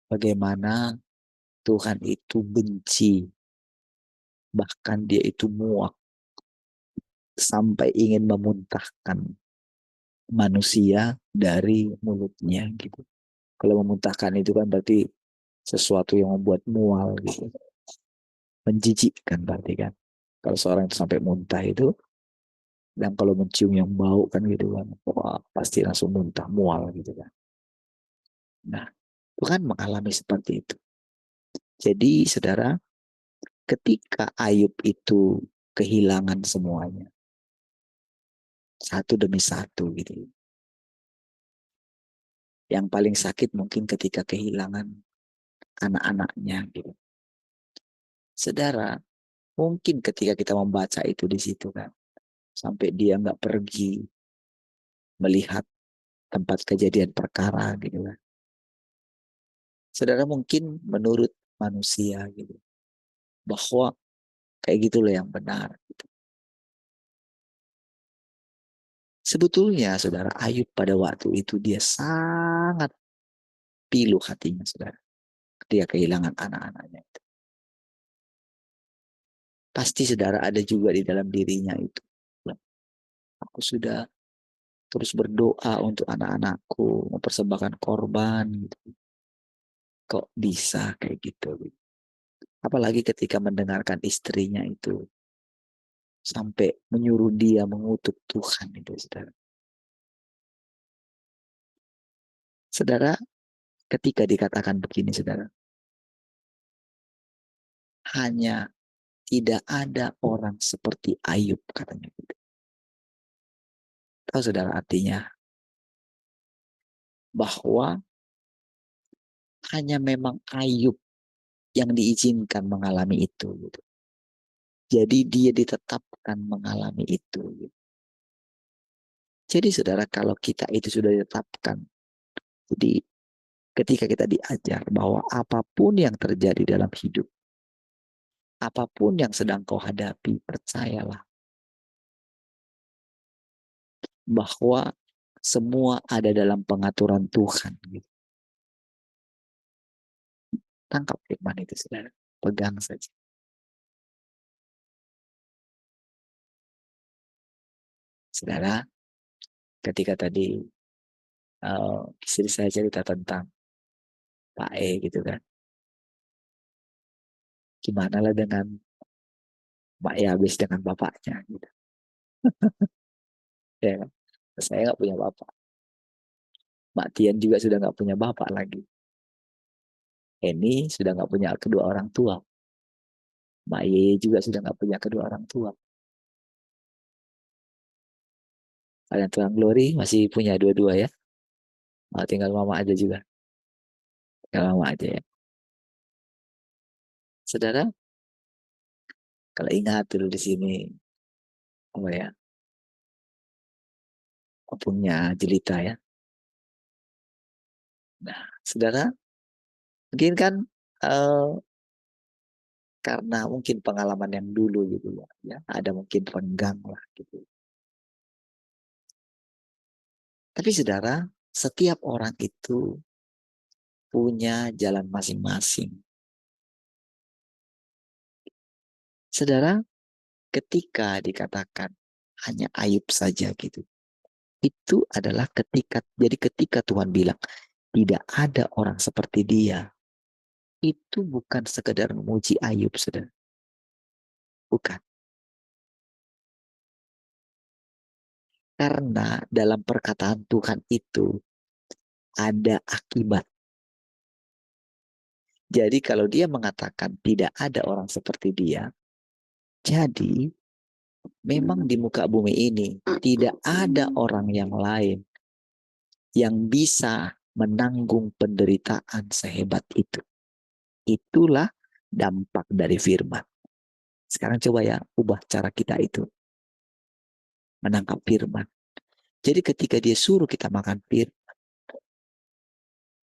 Bagaimana Tuhan itu benci. Bahkan dia itu muak. sampai ingin memuntahkan manusia dari mulutnya gitu. Kalau memuntahkan itu kan berarti sesuatu yang membuat mual gitu. Menjijikkan berarti kan. Kalau seorang itu sampai muntah itu, dan kalau mencium yang bau kan gitu kan, wah, pasti langsung muntah mual gitu kan. Nah, Tuhan mengalami seperti itu. Jadi saudara, ketika Ayub itu kehilangan semuanya, satu demi satu gitu. Yang paling sakit mungkin ketika kehilangan anak-anaknya gitu. Saudara, mungkin ketika kita membaca itu di situ kan, sampai dia nggak pergi melihat tempat kejadian perkara gitu kan. Saudara, mungkin menurut manusia gitu, bahwa kayak gitu loh yang benar. Gitu. Sebetulnya saudara, Ayub pada waktu itu dia sangat pilu hatinya saudara. Dia kehilangan anak-anaknya itu. Pasti saudara ada juga di dalam dirinya itu. Aku sudah terus berdoa untuk anak-anakku, mempersembahkan korban gitu. Kok bisa kayak gitu? Apalagi ketika mendengarkan istrinya itu sampai menyuruh dia mengutuk Tuhan itu, saudara. Saudara, ketika dikatakan begini, saudara, hanya tidak ada orang seperti Ayub, katanya gitu. Tahu saudara artinya? Bahwa hanya memang Ayub yang diizinkan mengalami itu. Gitu. Jadi dia ditetapkan mengalami itu. Gitu. Jadi saudara, kalau kita itu sudah ditetapkan, jadi ketika kita diajar bahwa apapun yang terjadi dalam hidup, apapun yang sedang kau hadapi, percayalah bahwa semua ada dalam pengaturan Tuhan. Gitu. Tangkap firman itu, saudara. Pegang saja. Saudara, ketika tadi istri saya cerita tentang Pak E gitu kan. Gimana lah dengan Mbak E habis dengan bapaknya gitu. Ya kan? Saya nggak punya bapak. Mbak Tian juga sudah nggak punya bapak lagi. Eni sudah nggak punya kedua orang tua. Mbak Ye juga sudah nggak punya kedua orang tua. Kalian Tuhan Glory masih punya dua-dua ya. Tinggal mama aja juga. Tinggal mama aja ya. Saudara, kalau ingat dulu di sini, apa ya, punya jelita ya. Nah, saudara, mungkin kan uh, karena mungkin pengalaman yang dulu gitu ya, ada mungkin renggang lah gitu. Tapi saudara, setiap orang itu punya jalan masing-masing. Saudara, ketika dikatakan hanya Ayub saja gitu, itu adalah ketika Tuhan bilang tidak ada orang seperti dia, itu bukan sekedar memuji Ayub, saudara. Bukan. Karena dalam perkataan Tuhan itu ada akibat. Jadi kalau dia mengatakan tidak ada orang seperti dia, jadi memang di muka bumi ini tidak ada orang yang lain yang bisa menanggung penderitaan sehebat itu. Itulah dampak dari firman. Sekarang coba ya ubah cara kita itu menangkap firman. Jadi ketika dia suruh kita makan firman,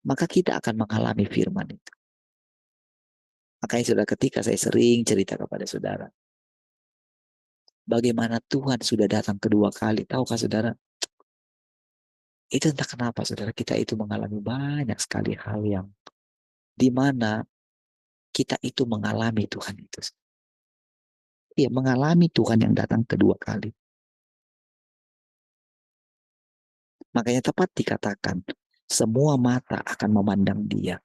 maka kita akan mengalami firman itu. Makanya saudara, ketika saya sering cerita kepada saudara, bagaimana Tuhan sudah datang kedua kali. Tahukah saudara? Itu entah kenapa saudara, kita itu mengalami banyak sekali hal yang di mana kita itu mengalami Tuhan itu. Iya, mengalami Tuhan yang datang kedua kali. Makanya tepat dikatakan, semua mata akan memandang dia.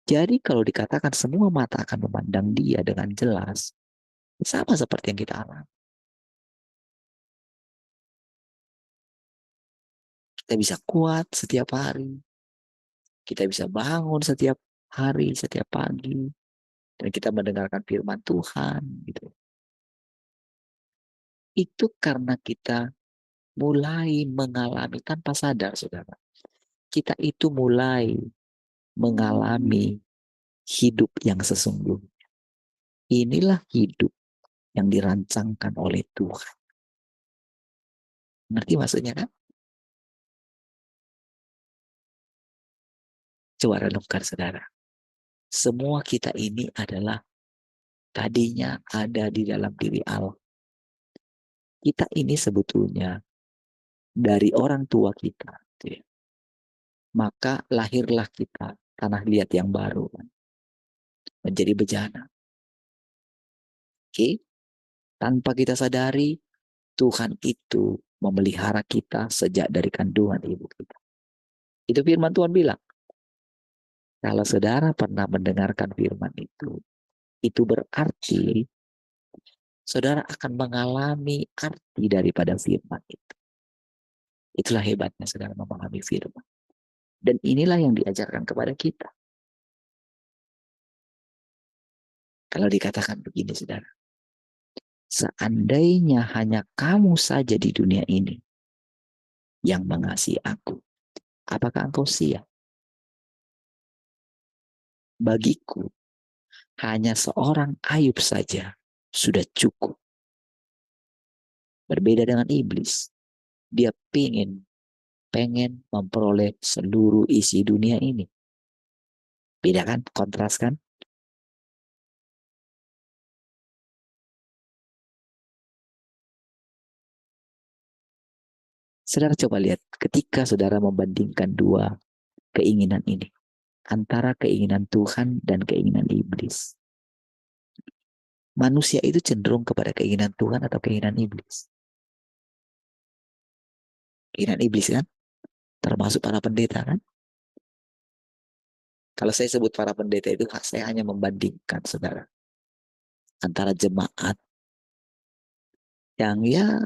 Jadi kalau dikatakan semua mata akan memandang dia dengan jelas, sama seperti yang kita alami. Kita bisa kuat setiap hari. Kita bisa bangun setiap hari, setiap pagi. Dan kita mendengarkan firman Tuhan. Gitu. Itu karena kita mulai mengalami tanpa sadar, saudara. Kita itu mulai mengalami hidup yang sesungguhnya. Inilah hidup yang dirancangkan oleh Tuhan. Ngerti maksudnya kan? Coba renungkan saudara. Semua kita ini adalah tadinya ada di dalam diri Allah. Kita ini sebetulnya dari orang tua kita. Gitu ya. Maka lahirlah kita tanah liat yang baru. Kan? Menjadi bejana. Oke? Tanpa kita sadari, Tuhan itu memelihara kita sejak dari kandungan ibu kita. Itu firman Tuhan bilang. Kalau saudara pernah mendengarkan firman itu berarti saudara akan mengalami arti daripada firman itu. Itulah hebatnya saudara memahami firman. Dan inilah yang diajarkan kepada kita. Kalau dikatakan begini saudara. Seandainya hanya kamu saja di dunia ini yang mengasihi aku, apakah engkau siap? Bagiku, hanya seorang Ayub saja sudah cukup. Berbeda dengan iblis. Dia pengen memperoleh seluruh isi dunia ini. Beda kan? Kontras kan? Saudara coba lihat ketika saudara membandingkan dua keinginan ini. Antara keinginan Tuhan dan keinginan iblis. Manusia itu cenderung kepada keinginan Tuhan atau keinginan iblis? Keinginan iblis kan? Termasuk para pendeta kan? Kalau saya sebut para pendeta itu, saya hanya membandingkan saudara. Antara jemaat yang ya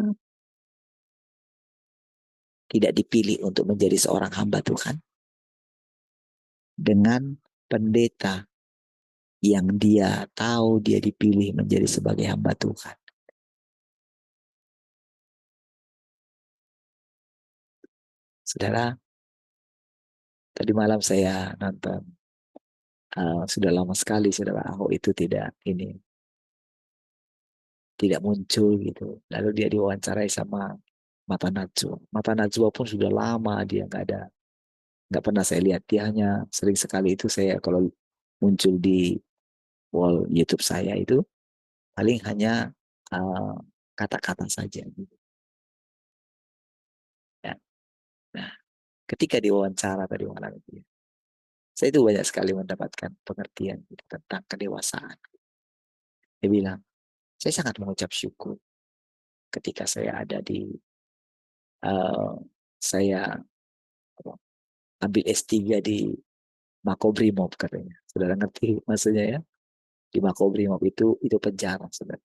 tidak dipilih untuk menjadi seorang hamba Tuhan. Dengan pendeta yang dia tahu dia dipilih menjadi sebagai hamba Tuhan. Saudara, tadi malam saya nonton, sudah lama sekali saudara Ahok itu tidak muncul gitu. Lalu dia diwawancarai sama Mata Najwa. Mata Najwa pun sudah lama dia nggak pernah saya lihat. Dia hanya sering sekali itu saya kalau muncul di wall YouTube saya itu paling hanya kata-kata saja. Gitu. Ya. Nah, ketika diwawancara tadi malam itu, saya itu banyak sekali mendapatkan pengertian gitu, tentang kedewasaan. Dia bilang, saya sangat mengucap syukur ketika saya ada di saya ambil S3 di Makobrimob katanya. Saudara ngerti maksudnya ya? Di Makobrimob itu penjara, saudara.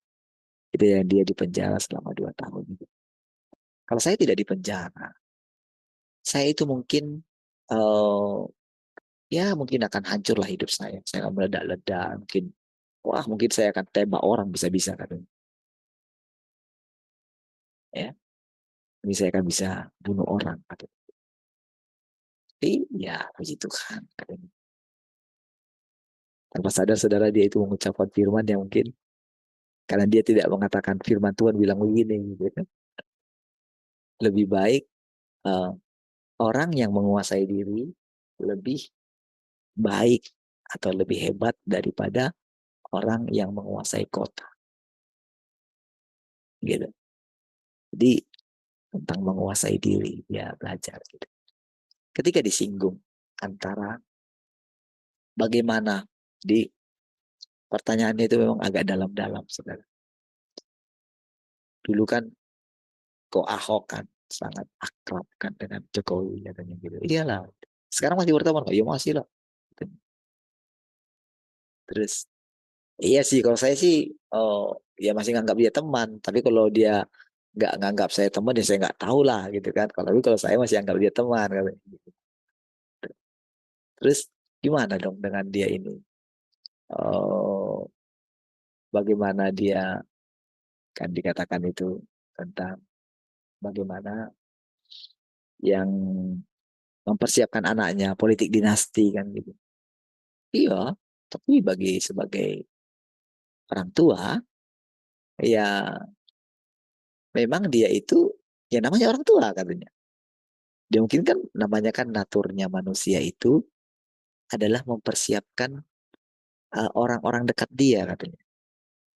Itu yang dia di penjara selama 2 tahun. Kalau saya tidak di penjara, saya itu mungkin ya mungkin akan hancurlah hidup saya. Saya akan meledak-ledak, mungkin saya akan tembak orang bisa-bisa katanya. Ya, mungkin saya akan bisa bunuh orang katanya. Tapi ya puji Tuhan katanya. Tanpa sadar saudara dia itu mengucapkan firman yang mungkin karena dia tidak mengatakan firman Tuhan bilang begini gitu kan. Lebih baik orang yang menguasai diri lebih baik atau lebih hebat daripada orang yang menguasai kota. Gitu. Jadi tentang menguasai diri dia belajar gitu. Ketika disinggung antara bagaimana di pertanyaannya itu memang agak dalam-dalam saudara. Dulu kan kok Ahok kan sangat akrab kan dengan Jokowi katanya gitu. Iyalah. Sekarang masih berteman kok? Ya masih lah. Terus iya sih kalau saya sih ya masih nganggap dia teman. Tapi kalau dia nggak nganggap saya teman ya saya nggak tahu lah gitu kan. Kalau saya masih anggap dia teman katanya gitu. Terus gimana dong dengan dia ini? Oh, bagaimana dia kan dikatakan itu tentang bagaimana yang mempersiapkan anaknya politik dinasti kan gitu. Iya, tapi sebagai orang tua ya memang dia itu ya namanya orang tua katanya. Dia mungkin kan namanya kan naturnya manusia itu adalah mempersiapkan orang-orang dekat dia katanya.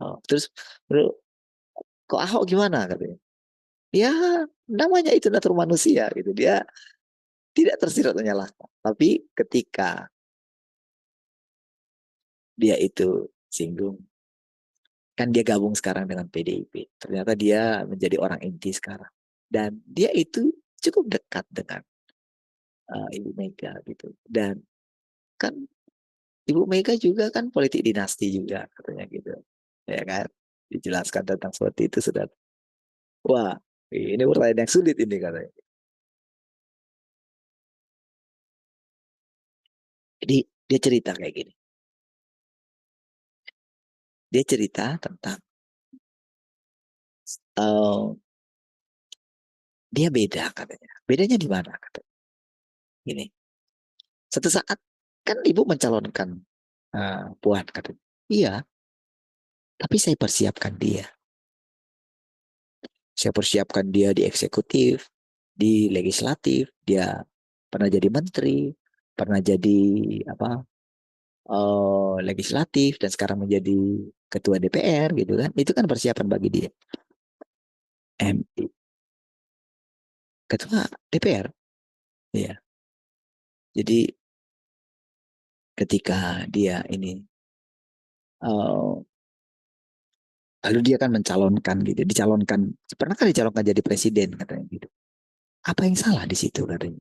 Oh, terus menurut kok Ahok gimana katanya? Ya namanya itu natur manusia gitu. Dia tidak tersirat menyalahkan. Tapi ketika dia itu singgung, kan dia gabung sekarang dengan PDIP. Ternyata dia menjadi orang inti sekarang. Dan dia itu cukup dekat dengan Ibu Mega gitu. Dan kan Ibu Mega juga kan politik dinasti juga katanya gitu. Ya kan? Dijelaskan tentang seperti itu sudah. Wah, ini pertanyaan yang sulit ini katanya. Jadi dia cerita kayak gini. Dia cerita tentang uh, dia beda katanya. Bedanya di mana katanya? Gini, satu saat kan ibu mencalonkan Puan katanya. Iya, tapi saya persiapkan dia. Saya persiapkan dia di eksekutif, di legislatif. Dia pernah jadi menteri, pernah jadi apa legislatif dan sekarang menjadi ketua DPR gitu kan. Itu kan persiapan bagi dia. Ketua DPR. Iya. Jadi ketika dia ini uh, lalu dia kan mencalonkan gitu, dicalonkan pernah kan dicalonkan jadi presiden katanya gitu. Apa yang salah di situ katanya?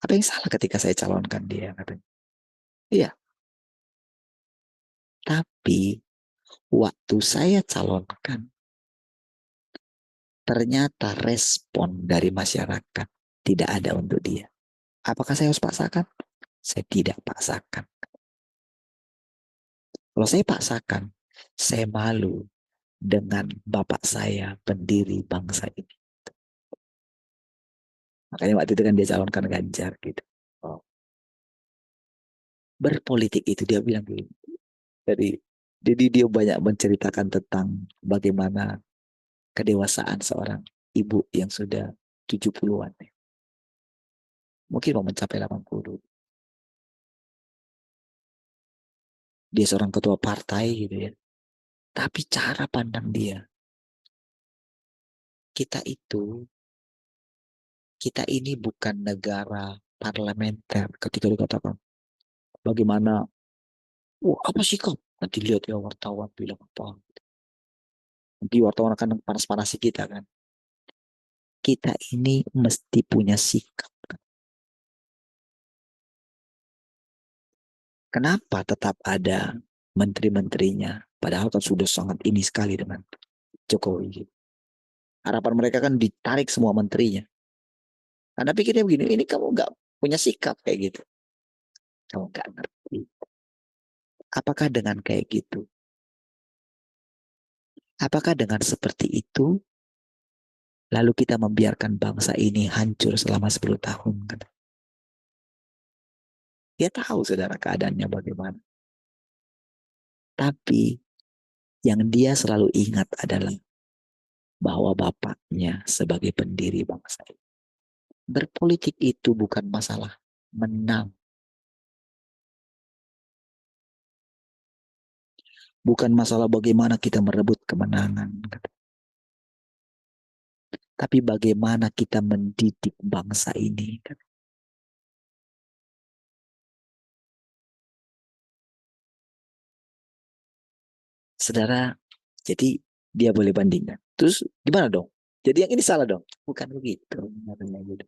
Apa yang salah ketika saya calonkan dia katanya? Iya, tapi waktu saya calonkan ternyata respon dari masyarakat tidak ada untuk dia. Apakah saya harus paksakan? Saya tidak paksakan. Kalau saya paksakan, saya malu dengan bapak saya pendiri bangsa ini. Makanya waktu itu kan dia calonkan Ganjar gitu. Oh. Berpolitik itu dia bilang gitu. Jadi dia banyak menceritakan tentang bagaimana kedewasaan seorang ibu yang sudah 70-an. Mungkin mau mencapai 80. Dia seorang ketua partai gitu ya. Tapi cara pandang dia, kita itu, kita ini bukan negara parlementer ketika dikatakan bagaimana, wah apa sih kau? Nanti lihat ya wartawan bilang apa. Nanti wartawan akan panas-panasi kita kan. Kita ini mesti punya sikap. Kenapa tetap ada menteri-menterinya? Padahal kan sudah sangat ini sekali dengan Jokowi. Harapan mereka kan ditarik semua menterinya. Karena pikirnya begini, ini kamu nggak punya sikap kayak gitu. Kamu nggak ngerti. Apakah dengan kayak gitu? Apakah dengan seperti itu, lalu kita membiarkan bangsa ini hancur selama 10 tahun? Dia tahu saudara keadaannya bagaimana. Tapi yang dia selalu ingat adalah bahwa bapaknya sebagai pendiri bangsa ini. Berpolitik itu bukan masalah menang. Bukan masalah bagaimana kita merebut kemenangan. Tapi bagaimana kita mendidik bangsa ini. Saudara, jadi dia boleh bandingkan. Terus gimana dong? Jadi yang ini salah dong? Bukan begitu. Gitu.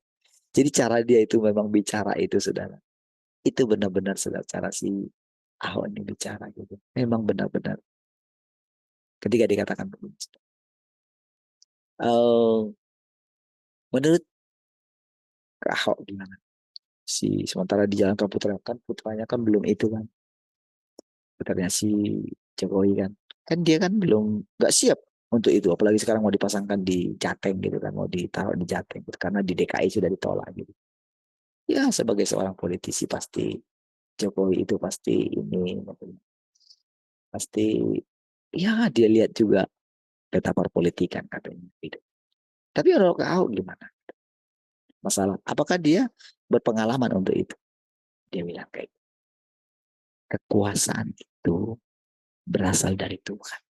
Jadi cara dia itu memang bicara itu saudara. Itu benar-benar saudara cara si Ahok ini bicara gitu. Memang benar-benar ketika dikatakan begini. Menurut Ahok gimana? Sementara di jalan putranya kan belum itu kan. Putranya si Jokowi kan. Kan dia kan belum nggak siap untuk itu. Apalagi sekarang mau dipasangkan di Jateng gitu kan. Mau ditaruh di Jateng gitu. Karena di DKI sudah ditolak gitu. Ya sebagai seorang politisi pasti Jokowi itu pasti ini pasti ya dia lihat juga peta perpolitikan katanya gitu. Tapi kalau ke Ahok gimana? Masalah apakah dia berpengalaman untuk itu? Dia bilang kayak kekuasaan itu berasal dari Tuhan.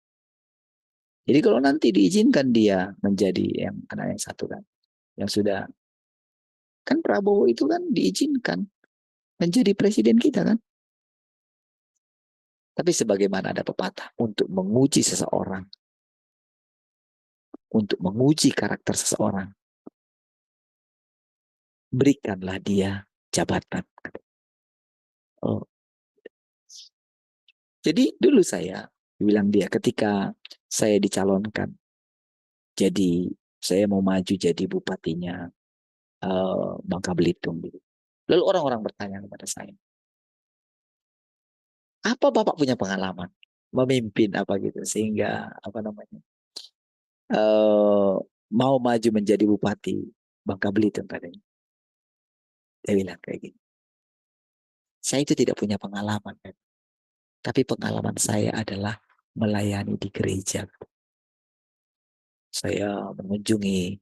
Jadi kalau nanti diizinkan dia menjadi yang anak yang satu kan, yang sudah kan Prabowo itu kan diizinkan menjadi presiden kita kan. Tapi sebagaimana ada pepatah untuk menguji seseorang, untuk menguji karakter seseorang, berikanlah dia jabatan. Oh. Jadi dulu saya bilang dia ketika saya dicalonkan, jadi saya mau maju jadi bupatinya Bangka Belitung. Gitu. Lalu orang-orang bertanya kepada saya, apa Bapak punya pengalaman memimpin apa gitu sehingga apa namanya mau maju menjadi bupati Bangka Belitung katanya. Dia bilang kayak gini. Saya itu tidak punya pengalaman kan. Tapi pengalaman saya adalah melayani di gereja. Saya mengunjungi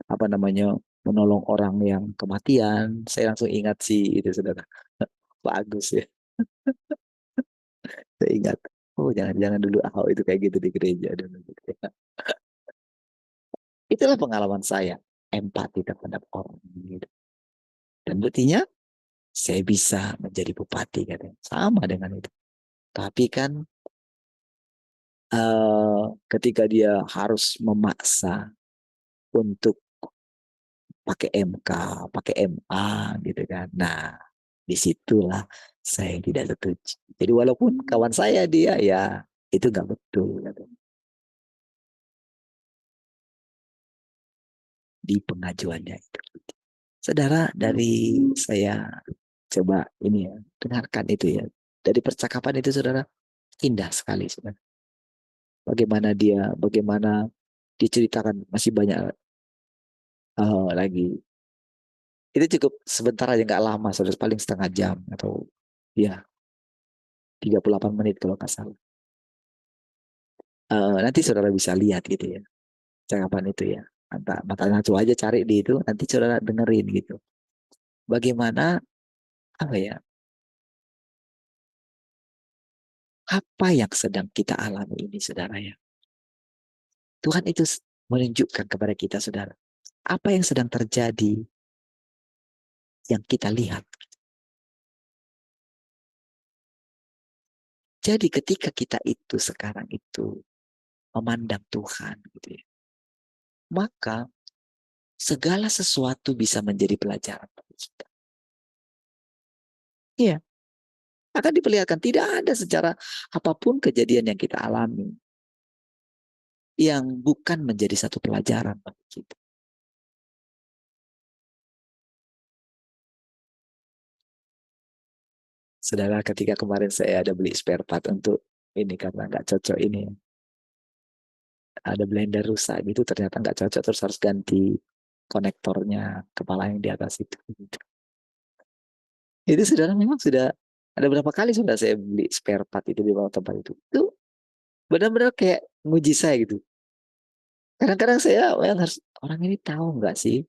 apa namanya menolong orang yang kematian. Saya langsung ingat sih itu saudara. Pak Agus ya. Saya ingat. Oh jangan-jangan dulu Ahok itu kayak gitu di gereja dulu. Itulah pengalaman saya. Empati terhadap orang. Gitu. Dan buktinya saya bisa menjadi bupati katanya. Sama dengan itu. Tapi kan ketika dia harus memaksa untuk pakai MK, pakai MA gitu kan. Nah, disitulah saya tidak setuju. Jadi walaupun kawan saya dia ya itu nggak betul gitu. Di pengajuannya itu. Saudara dari saya coba ini ya dengarkan itu ya. Dari percakapan itu saudara indah sekali saudara. Bagaimana diceritakan masih banyak lagi. Itu cukup sebentar aja nggak lama, saudara paling setengah jam atau ya 38 menit kalau nggak salah. Nanti saudara bisa lihat gitu ya, cakapan itu ya. Mata coba aja cari di itu, nanti saudara dengerin gitu. Bagaimana apa ya? Apa yang sedang kita alami ini, saudara ya? Tuhan itu menunjukkan kepada kita, saudara, apa yang sedang terjadi yang kita lihat. Jadi ketika kita itu sekarang itu memandang Tuhan gitu ya, maka segala sesuatu bisa menjadi pelajaran bagi kita. Iya, akan diperlihatkan tidak ada secara apapun kejadian yang kita alami yang bukan menjadi satu pelajaran bagi kita. Saudara, ketika kemarin saya ada beli spare part untuk ini karena nggak cocok ini, ada blender rusak gitu, ternyata nggak cocok terus harus ganti konektornya kepala yang di atas itu. Itu saudara memang sudah ada berapa kali sudah saya beli spare part itu di bawah tempat itu. Itu benar-benar kayak nguji saya gitu. Kadang-kadang saya yang harus orang ini tahu nggak sih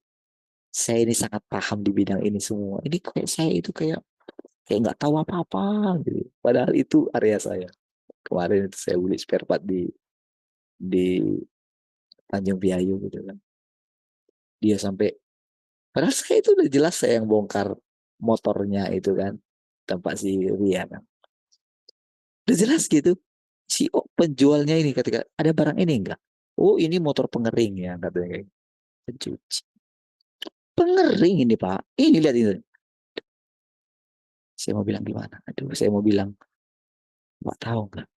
saya ini sangat paham di bidang ini semua. Ini kayak saya itu kayak kayak nggak tahu apa-apa gitu. Padahal itu area saya. Kemarin itu saya beli spare part di Tanjung Priayu gitu kan. Dia sampai padahal saya itu udah jelas saya yang bongkar motornya itu kan tempat si Ria kan. Udah jelas gitu. Si penjualnya ini ketika ada barang ini enggak? Oh ini motor pengering ya katanya kayak gitu. Pencuci. Pengering ini Pak. Ini lihat ini. Saya mau bilang gimana? Aduh, saya mau bilang, Pak tahu nggak?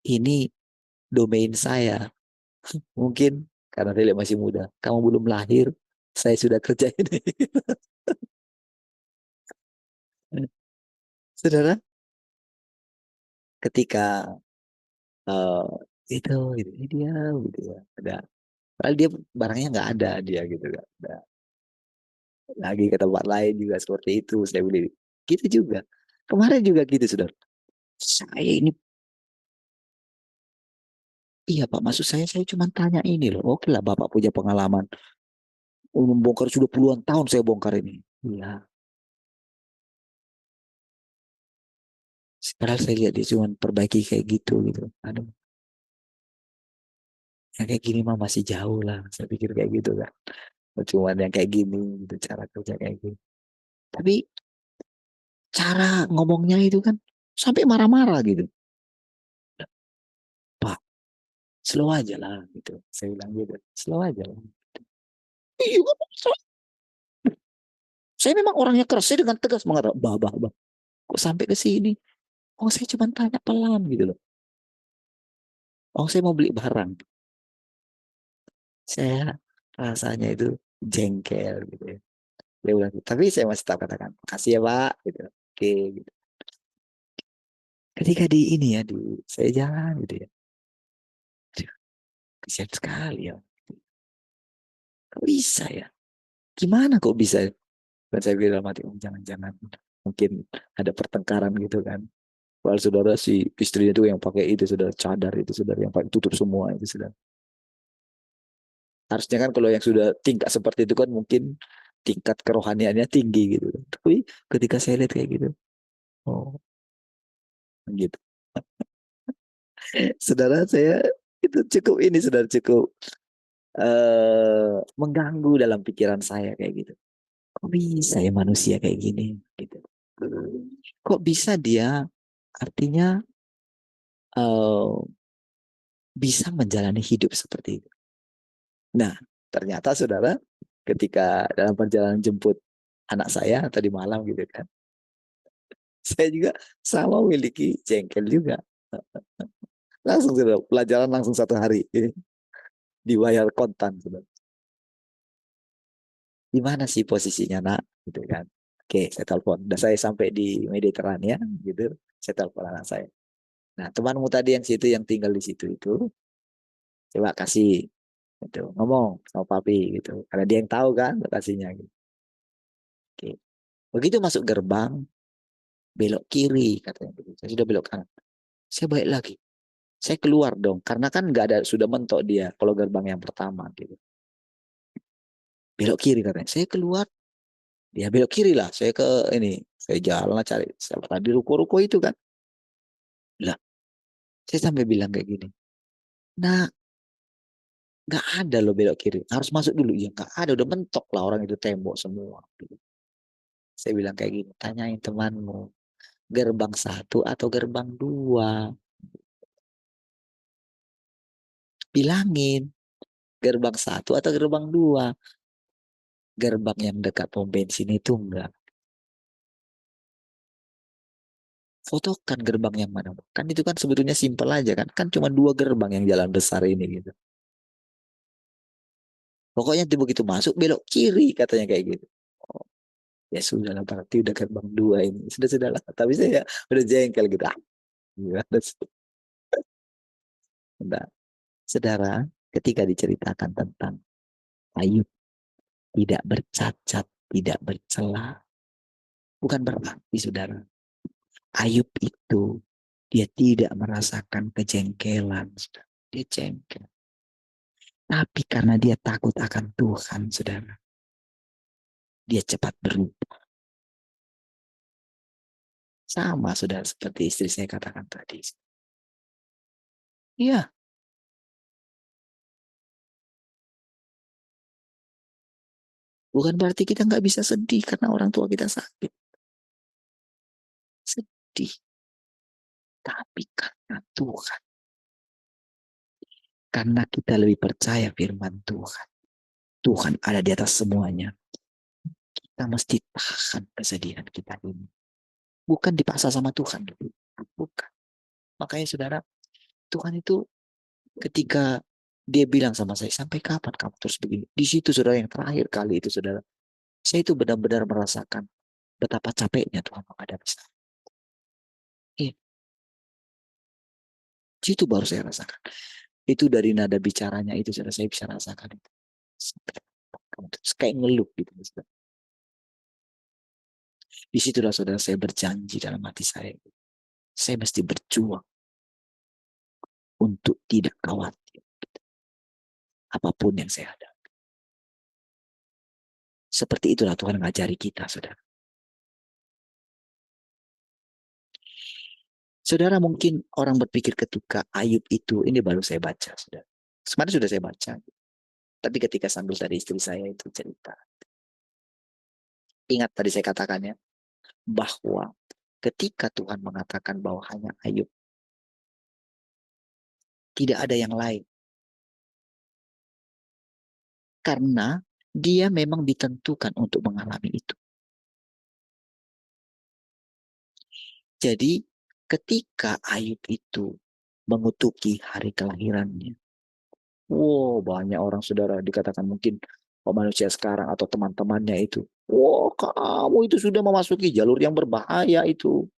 Ini domain saya. Mungkin karena saya masih muda. Kamu belum lahir, saya sudah kerja ini. Saudara, ketika eh, itu, ini dia, gitu ya. Ada, padahal dia barangnya nggak ada dia gitu kan. Lagi ke tempat lain juga seperti itu. Saya beli. Gitu juga. Kemarin juga gitu, saudara. Saya ini, iya Pak, maksud saya cuma tanya ini loh. Oke lah, Bapak punya pengalaman. Membongkar sudah puluhan tahun saya bongkar ini. Iya. Padahal saya lihat dia cuma perbaiki kayak gitu gitu. Aduh, yang kayak gini mah masih jauh lah. Saya pikir kayak gitu kan. Cuman yang kayak gini gitu, cara kerja kayak gini. Tapi cara ngomongnya itu kan sampai marah-marah gitu. Pak, slow aja lah gitu. Saya bilang gitu. Slow aja lah. Iya, saya memang orangnya keras. Saya dengan tegas mengatakan, bah. Kok sampai ke sini? Oh, saya cuma tanya pelan gitu loh. Oh, saya mau beli barang. Saya rasanya itu jengkel gitu ya. Dia bilang, gitu. Tapi saya masih tetap katakan, makasih ya Pak. Gitu. Oke, gitu. Ketika di ini ya, di saya jalan gitu ya. Aduh, kasihan sekali ya. Kok bisa ya? Gimana kok bisa? Dan saya bilang mati, oh, jangan-jangan mungkin ada pertengkaran gitu kan. Padahal saudara si istrinya itu yang pakai itu saudara cadar itu saudara yang pakai tutup semua itu saudara. Harusnya kan kalau yang sudah tingkat seperti itu kan mungkin tingkat kerohaniannya tinggi gitu. Tapi ketika saya lihat kayak gitu, oh gitu. Saudara saya itu cukup ini saudara cukup mengganggu dalam pikiran saya kayak gitu. Kok bisa ya manusia kayak gini gitu. Kok bisa dia artinya eh, bisa menjalani hidup seperti itu. Nah, ternyata saudara ketika dalam perjalanan jemput anak saya tadi malam gitu kan, saya juga sama memiliki jengkel juga. Langsung saudara, pelajaran langsung 1 hari dibayar kontan saudara. Di mana sih posisinya nak? Gitu kan. Oke, saya telepon. Udah saya sampai di Mediterania gitu, saya telepon anak saya. Nah, temanmu tadi yang situ yang tinggal di situ itu coba kasih gitu, ngomong sama papi gitu. Karena dia yang tahu kan lokasinya gitu. Oke. Begitu masuk gerbang, belok kiri katanya gitu. Saya sudah belok kanan. Saya balik lagi. Saya keluar dong, karena kan nggak ada sudah mentok dia kalau gerbang yang pertama gitu. Belok kiri katanya. Saya keluar, dia belok kiri lah. Saya ke ini, saya jalan lah cari siapa tadi ruko-ruko itu kan. Lah, saya sampai bilang kayak gini. Nah, nggak ada loh belok kiri. Harus masuk dulu. Ya nggak ada, udah mentok lah orang itu tembok semua. Gitu. Saya bilang kayak gini, tanyain temanmu, gerbang 1 atau gerbang 2. Bilangin, gerbang 1 atau gerbang 2. Gerbang yang dekat pom bensin itu enggak. Fotokan gerbang yang mana. Kan itu kan sebetulnya simpel aja kan. Kan cuma 2 gerbang yang jalan besar ini gitu. Pokoknya begitu masuk belok kiri katanya kayak gitu. Oh, ya sudah lah berarti udah gerbang 2 ini. Sudah lah. Tapi saya udah jengkel gitu. Ah, gimana sih? Nah, saudara, ketika diceritakan tentang Ayub tidak bercacat, tidak bercela, bukan berarti saudara. Ayub itu dia tidak merasakan kejengkelan. Saudara. Dia jengkel. Tapi karena dia takut akan Tuhan, saudara. Dia cepat berubah. Sama, saudara, seperti istri saya katakan tadi. Iya, bukan berarti kita nggak bisa sedih karena orang tua kita sakit. Sedih. Tapi karena Tuhan. Karena kita lebih percaya firman Tuhan. Tuhan ada di atas semuanya. Kita mesti tahan kesedihan kita ini. Bukan dipaksa sama Tuhan. Bukan. Makanya saudara, Tuhan itu ketika dia bilang sama saya, sampai kapan kamu terus begini? Di situ saudara, yang terakhir kali itu saudara, saya itu benar-benar merasakan betapa capeknya Tuhan menghadapi saya. Iya, itu baru saya rasakan. Itu dari nada bicaranya itu saudara, saya bisa rasakan itu. Kamu terus kayak ngeluh gitu saudara. Disitulah saudara, saya berjanji dalam hati saya mesti berjuang untuk tidak khawatir apapun yang saya hadapi. Seperti itulah Tuhan mengajari kita, saudara. Saudara, mungkin orang berpikir ketika Ayub itu, ini baru saya baca, saudara. Kemarin sudah saya baca. Tapi ketika sambil tadi istri saya itu cerita. Ingat tadi saya katakannya, bahwa ketika Tuhan mengatakan bahwa hanya Ayub, tidak ada yang lain. Karena dia memang ditentukan untuk mengalami itu. Jadi ketika Ayub itu mengutuki hari kelahirannya, wow, banyak orang saudara dikatakan mungkin manusia sekarang atau teman-temannya itu, wow, kamu itu sudah memasuki jalur yang berbahaya itu.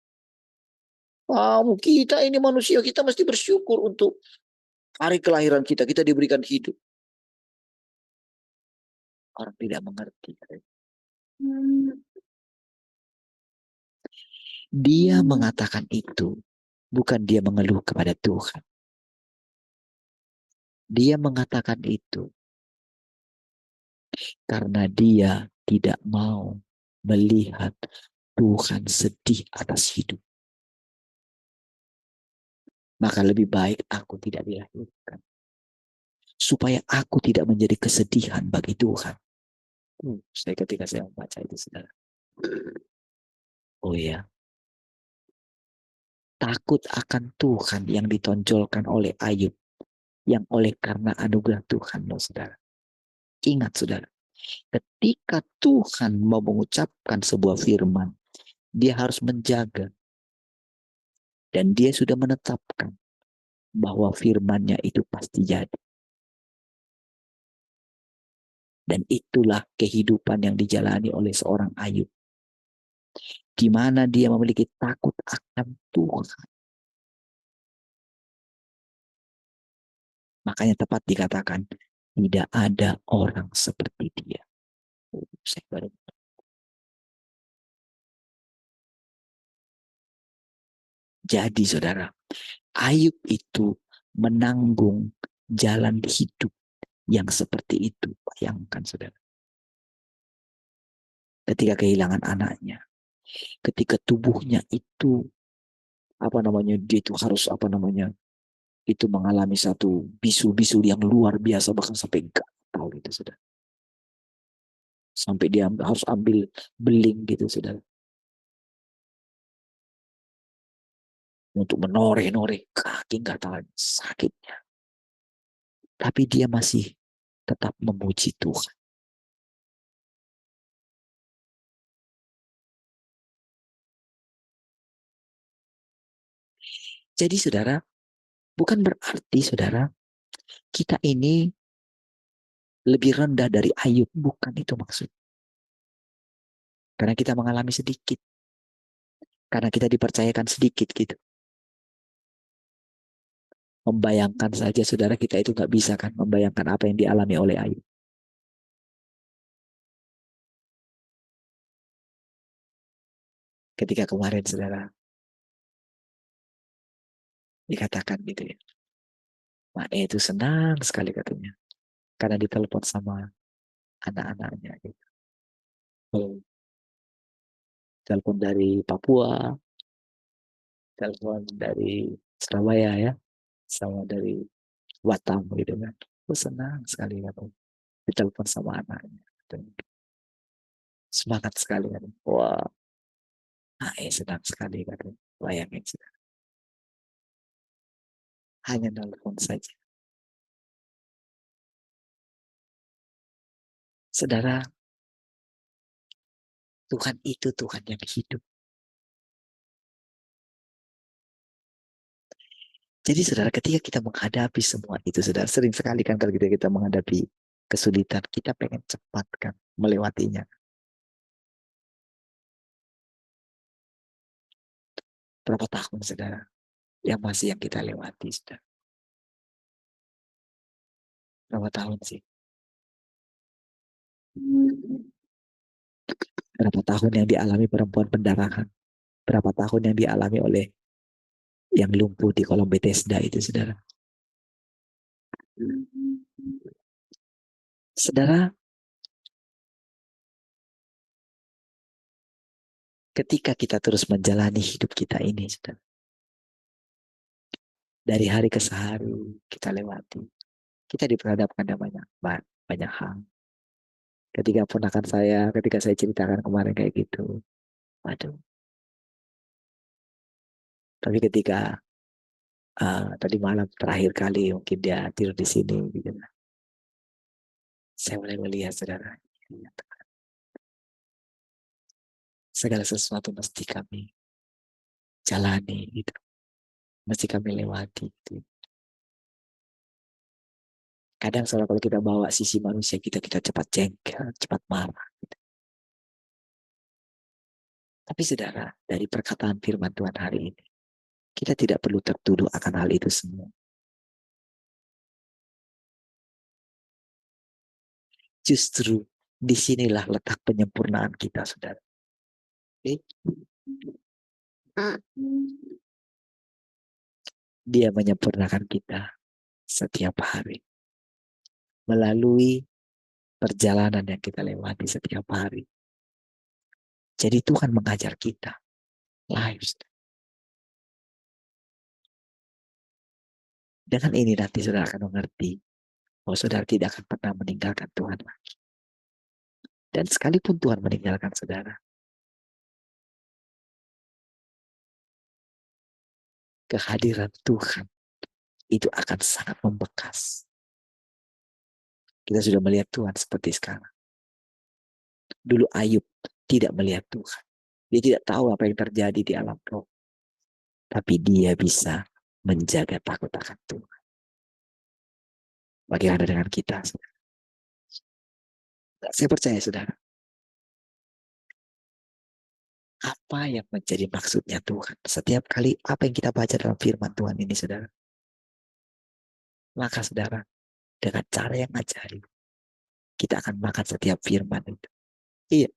Kamu, kita ini manusia, kita mesti bersyukur untuk hari kelahiran kita, kita diberikan hidup. Orang tidak mengerti. Dia mengatakan itu, bukan dia mengeluh kepada Tuhan. Dia mengatakan itu karena dia tidak mau melihat Tuhan sedih atas hidup. Maka lebih baik aku tidak dilahirkan. Supaya aku tidak menjadi kesedihan bagi Tuhan. Saya ketika saya membaca itu, saudara. Oh ya. Takut akan Tuhan yang ditonjolkan oleh Ayub. Yang oleh karena anugerah Tuhan, loh saudara. Ingat saudara. Ketika Tuhan mau mengucapkan sebuah firman, dia harus menjaga. Dan dia sudah menetapkan bahwa firman-Nya itu pasti jadi. Dan itulah kehidupan yang dijalani oleh seorang Ayub. Di mana dia memiliki takut akan Tuhan. Makanya tepat dikatakan, tidak ada orang seperti dia. Saya baru. Jadi saudara, Ayub itu menanggung jalan hidup yang seperti itu. Bayangkan saudara. Ketika kehilangan anaknya, ketika tubuhnya itu dia itu harus itu mengalami satu bisul-bisul yang luar biasa, bahkan sampai gatal gitu saudara. Sampai dia harus ambil beling gitu saudara. Untuk menoreh-noreh kaki gatal sakitnya. Tapi dia masih tetap memuji Tuhan. Jadi saudara, bukan berarti saudara, kita ini lebih rendah dari Ayub. Bukan itu maksud. Karena kita mengalami sedikit. Karena kita dipercayakan sedikit gitu. Membayangkan saja saudara, kita itu gak bisa kan membayangkan apa yang dialami oleh Ayub. Ketika kemarin saudara dikatakan gitu ya, Mak itu senang sekali katanya karena ditelepon sama anak-anaknya gitu. Telepon dari Papua, telepon dari Surabaya ya, sama dari Batam gitu kan. Aku senang sekali katanya ditelepon sama anaknya. Semangat sekali kan. Wah, senang sekali katanya. Bayangin, hanya telepon saja Saudara, Tuhan itu Tuhan yang hidup. Jadi saudara, ketika kita menghadapi semua itu, saudara, sering sekali kan kalau kita menghadapi kesulitan, kita pengen cepat kan melewatinya. Berapa tahun saudara yang masih yang kita lewati, saudara? Berapa tahun sih? Berapa tahun yang dialami perempuan pendarahan? Berapa tahun yang dialami oleh yang lumpuh di kolam Bethesda itu, saudara? Saudara, ketika kita terus menjalani hidup kita ini, saudara, dari hari ke hari kita lewati, kita diperhadapkan dengan banyak hal. Ketika saya ceritakan kemarin kayak gitu, waduh. Tapi ketika tadi malam terakhir kali mungkin dia tidur di sini, gitu, saya mulai melihat saudara, segala sesuatu mesti kami jalani, gitu, mesti kami lewati. Gitu. Kadang saudara kalau kita bawa sisi manusia kita cepat jengkel, cepat marah. Gitu. Tapi saudara, dari perkataan firman Tuhan hari ini, kita tidak perlu tertuduh akan hal itu semua. Justru disinilah letak penyempurnaan kita, saudara. Okay? Dia menyempurnakan kita setiap hari. Melalui perjalanan yang kita lewati setiap hari. Jadi Tuhan mengajar kita. Life. Dengan ini nanti saudara akan mengerti bahwa saudara tidak akan pernah meninggalkan Tuhan lagi. Dan sekalipun Tuhan meninggalkan saudara, kehadiran Tuhan itu akan sangat membekas. Kita sudah melihat Tuhan seperti sekarang. Dulu Ayub tidak melihat Tuhan. Dia tidak tahu apa yang terjadi di alam roh. Tapi dia bisa menjaga takut akan Tuhan. Bagaimana dengan kita? Saya percaya saudara. Apa yang menjadi maksudnya Tuhan? Setiap kali apa yang kita baca dalam firman Tuhan ini saudara. Maka saudara, dengan cara yang ajaib, kita akan makan setiap firman itu. Iya.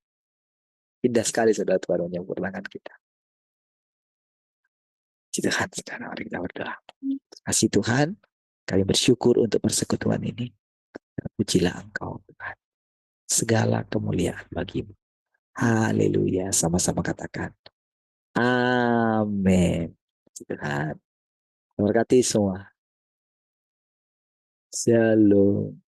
Indah sekali saudara Tuhan menyempurnakan kita. Tuhan sekarang mari kita berdoa. Kasih Tuhan, kami bersyukur untuk persekutuan ini. Pujilah Engkau Tuhan. Segala kemuliaan bagimu. Haleluya. Sama-sama katakan. Amin. Tuhan. Terima kasih semua. Shalom.